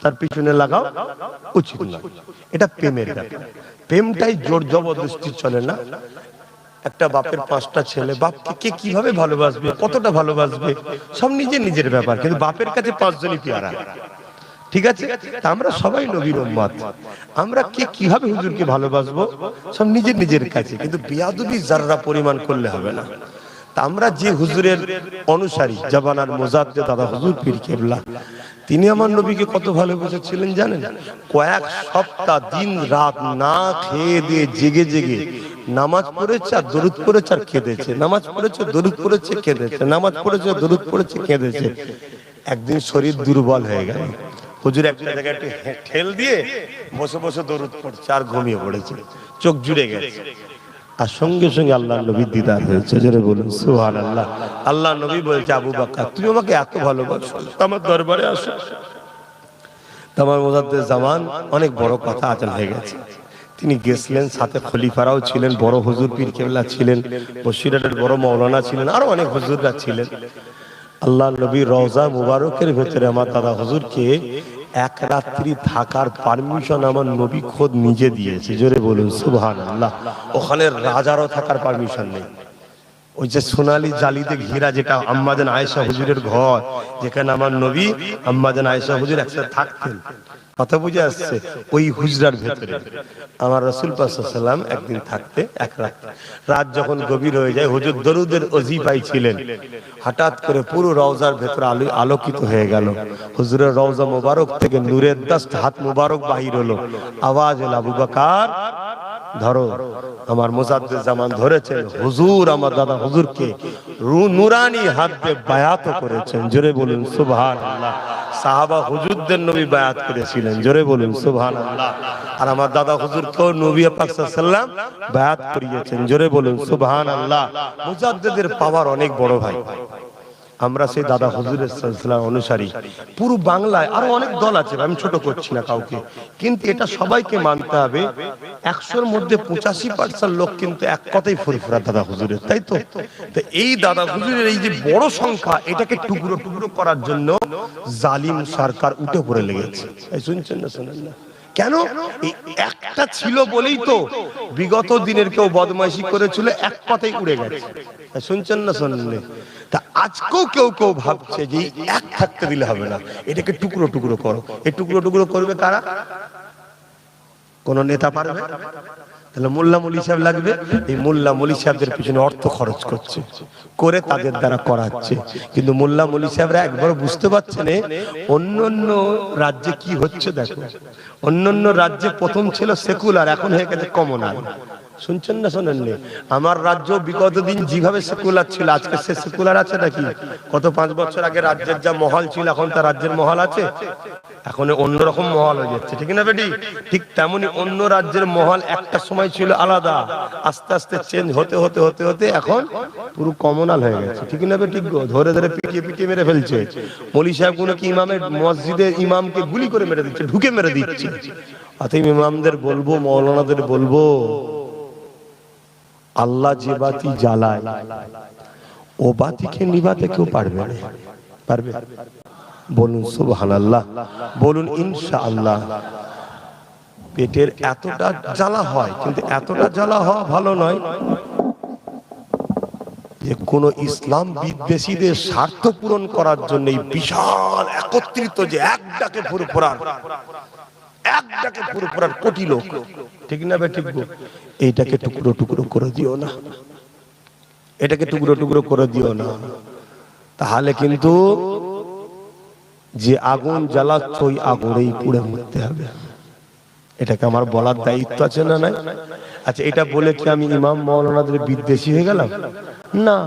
তার পিছনে লাগাও উচিত নয়। এটা প্রেমের ব্যাপার। প্রেমটাই জোর জবরদস্তি চলে না। একটা বাপের 5টা ছেলে, বাপকে কে কিভাবে ভালোবাসবে, কতটা ভালোবাসবে সব নিজের নিজের ব্যাপার, কিন্তু বাপের কাছে 5 জনই পেয়ারা। ঠিক আছে, তা আমরা সবাই নবীর উম্মত, আমরা কে কিভাবে হুজুরকে ভালোবাসবো সব নিজের নিজের কাছে, কিন্তু বেয়াদবি যাররা পরিমাণ করলে হবে না। তা আমরা যে হুজুরের অনুসারী, জাবানার মুজাদ্দিদ দাদা হুজুর পীর কেবলা, তিনি আমার নবীকে কত ভালোবেসেছিলেন জানেন? কয়েক সপ্তাহ দিন রাত না খেয়ে দিয়ে জেগে জেগে নামাজ পড়েছে আর দরুদ পড়েছে আর কেঁদেছে, নামাজ পড়েছে দরুদ পড়েছে কেঁদেছে, নামাজ পড়েছে দরুদ পড়েছে কেঁদেছে। একদিন শরীর দুর্বল হয়ে গেল, হুজুর একটা জায়গায় একটু ঠেল দিয়ে বসে বসে দরুদ পড়ছে আর ঘুমিয়ে পড়েছে, চোখ জুড়ে গেছে। আর সঙ্গে সঙ্গে আল্লাহ নবী দিদার হয়েছে। জোরে বলুন সুবহানাল্লাহ। আল্লাহ নবী বলছে, আবু বকর তুমি আমাকে এত ভালোবাসো, আমার দরবারে আসো। তোমার মুজাদ্দিদ জামান অনেক বড় কথা আজান হয়ে গেছে। তিনি গেছিলেন, সাথে খলিফারাও ছিলেন, বড় হুজুর পীর কেবলা ছিলেন, বসিরহাটের বড় মাওলানা ছিলেন, আরো অনেক হুজুররা ছিলেন। আল্লাহ নবী রওজা মুবারকের ভেতরে আমার দাদা হুজুরকে এক রাত্রি থাকার পারমিশন আমার নবী খোদ নিজে দিয়েছে। জোরে বলুন সুবহানাল্লাহ। ওখানে রাজারও থাকার পারমিশন নেই, ওই যে সোনালী জালিতে ঘেরা যেটা আম্মাজান আয়েশা হুজুরের ঘর, যেখানে আমার নবী আম্মাজান আয়েশা হুজুর একসাথে থাকতেন, কথা বুঝে আসছে? ওই হুজরার ভেতরে আমার রাসূল পাক সাল্লাল্লাহু আলাইহি ওয়াসাল্লাম একদিন থাকতে এক রাত যখন গভীর হয়ে যায়, হুজুর দরুদের ওজিফায় ছিলেন, হঠাৎ করে পুরো রওজার ভেতরে আলোকিত হয়ে গেল। হুজুরের রওজা মোবারক থেকে নূরের 10 হাত মোবারক বাহির হলো। আওয়াজ এলো, আবু বকর ধরো। আমার মুজাদ্দিদ জামান ধরেছেন, হুজুর আমার দাদা হুজুরকে নূরানি হাত দিয়ে বায়াত করেছেন, জোরে বলুন সুবহানাল্লাহ। সাহাবা হুজুরদের নবী বায়াত করেছিলেন, জোরে বলুন সুবহানাল্লাহ। আর আমার দাদা হুজুরকেও নবী পাক সাল্লাল্লাহু আলাইহি ওয়াসাল্লাম বায়াত করিয়েছেন, জোরে বলুন সুবহানাল্লাহ। মুজাদ্দিদের পাওয়ার অনেক বড় ভাই। আমরা সেই দাদা হুজুরের সিলসিলা অনুসারী। পুরো বাংলায় আরো অনেক দল আছে, আমি ছোট করছি না কাউকে, কিন্তু এটা সবাইকে মানতে হবে, 100-র মধ্যে 85% লোক কিন্তু এক কথাই ফুরফুরা দাদা হুজুরের, তাই তো? তো এই দাদা হুজুরের এই যে বড় সংখ্যা, এটাকে টুকরো টুকরো করার জন্য জালিম সরকার উঠে পড়ে লেগেছে। এই শুনছেন না? শুনেন না কেন? এই একটা ছিল বলেই তো বিগত দিনের কেউ বদমাইশি করেছিল, এক কথাই উড়ে গেছে। শুনছেন না? শুনেন না? তা আজকেও কেউ কেউ ভাবছে যে এক থাকতে দিলে হবে না, এটাকে টুকরো টুকরো করো। এই টুকরো টুকরো করবে কারা? কোন নেতা পারবে? তাহলে মোল্লা মৌলী সাহেব লাগবে। এই মোল্লা মৌলী সাহেবদের পিছনে অর্থ খরচ করছে, করে তাদের দ্বারা করাচ্ছে। কিন্তু মোল্লা মৌলী সাহেবরা একবার বুঝতে পারছেন অন্য অন্য রাজ্যে কি হচ্ছে। দেখো, অন্য অন্য রাজ্যে প্রথম ছিল সেকুলার, এখন হয়ে গেছে কমনাল। শুনছেন না? শোনেননি? আমার রাজ্য বিগত দিন যেভাবে সেকুলার ছিল, আজকে সে সেকুলার আছে নাকি? কত 5 বছর আগে রাজ্যের যা মহল ছিল, এখন তার রাজ্যের মহল আছে? এখন অন্যরকম মহল হয়ে যাচ্ছে, ঠিক না বেটি? ঠিক তেমনি অন্য রাজ্যের মহল একটা সময় ছিল আলাদা, আস্তে আস্তে চেঞ্জ হতে হতে হতে হতে এখন পুরো কমনাল হয়ে গেছে, ঠিক না বেটি? ধরে ধরে পিটিয়ে পিটিয়ে মেরে ফেলছে। মৌলী সাহেব কোনো কি ইমামের মসজিদে ইমামকে গুলি করে মেরে দিচ্ছে, ঢুকে মেরে দিচ্ছে। অতএব ইমামদের বলবো, মৌলানাদের বলবো, আল্লাহ যে বাতি জ্বালায় ও বাতিকে নিভাতে কেউ পারবে না। পারবে? বলুন সুবহানাল্লাহ, বলুন ইনশাআল্লাহ। পেটের এতটা জ্বালা হয়, কিন্তু এতটা জ্বালা হওয়া ভালো নয় যে কোন ইসলাম বিদ্বেষীদের স্বার্থ পূরণ করার জন্য বিশাল একত্রিত যে এক ডাকে ফুরফুরার, এক ডাকে ফুরফুরার কোটি লোক, ঠিক না বেঠিক? এইটাকে টুকরো টুকরো করে দিও না, এটাকে টুকরো টুকরো করে দিও না। তাহলে কিন্তু যে আগুন জ্বালাচ্ছ ওই আগুনেই পুড়ে মরতে হবে। এটাকে আমার বলার দায়িত্ব আছে না নাই? আচ্ছা, এটা বলে কি আমি ইমাম মাওলানাদের বিদ্বেষী হয়ে গেলাম? না,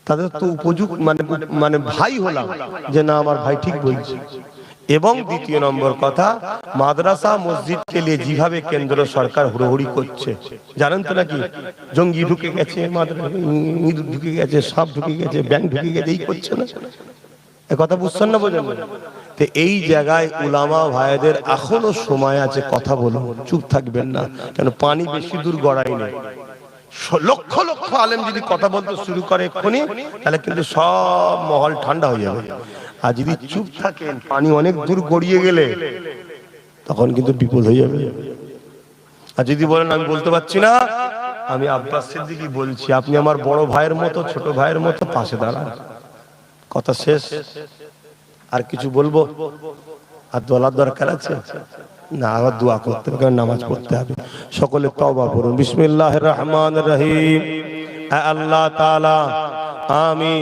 তাদের তো উপযুক্ত মানে ভাই হলাম যে না আমার ভাই ঠিক বলছে। এবং দ্বিতীয় নম্বর কথা, মাদ্রাসা মসজিদকে নিয়ে যেভাবে কেন্দ্র সরকার হুড়োহুড়ি করছে, জানেন তো নাকি? জঙ্গি ঢুকে গেছে, ইঁদুর ঢুকে গেছে, সাপ ঢুকে গেছে, ব্যাঙ ঢুকে গেছে, এই করছে না? এ কথা বুঝছেন না? বোঝেন? তো এই জায়গায় উলামা ভাইদের এখনো সময় আছে, কথা বলুন, চুপ থাকবেন না। কেন? পানি বেশি দূর গড়াই নেই। লক্ষ লক্ষ আলেম যদি কথা বলতে শুরু করে এক্ষুনি, তাহলে কিন্তু সব মহল ঠান্ডা হয়ে যাবে। আর যদি চুপ থাকেন, পানি অনেক দূর গড়িয়ে গেলে তখন কিন্তু বিপদ হয়ে যাবে। আর যদি বলেন আমি বলতে পারছি না, আমি আব্বাস সিদ্দিকী বলছি, আপনি আমার বড় ভাইয়ের মতো, ছোট ভাইয়ের মতো, পাশে দাঁড়ান। কথা শেষ। আর কিছু বলবো? আর বলার দরকার আছে না? আবার দোয়া করতে হবে, নামাজ পড়তে হবে। সকলে তওবা করুন। বিসমিল্লাহির রহমানির রহিম। আল্লাহ তাআলা, আমি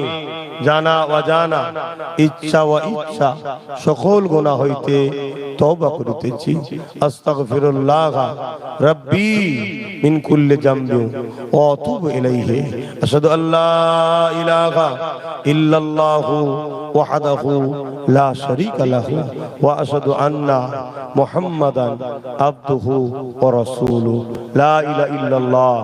জানা অজানা, ইচ্ছা ও ইচ্ছা সকল গুনাহ হইতে তওবা করিতেছি। আস্তাগফিরুল্লাহ রাব্বি মিন কুল্লি যামবি ওয়া আতুবু ইলাইহি। আশহাদু আল্লা ইলাহা ইল্লাল্লাহু ওয়াহদাহু লা শারীকা লাহু ওয়া আশহাদু আন্না মুহাম্মাদান আবদুহু ওয়া রাসূলুহু। লা ইলাহা ইল্লাল্লাহ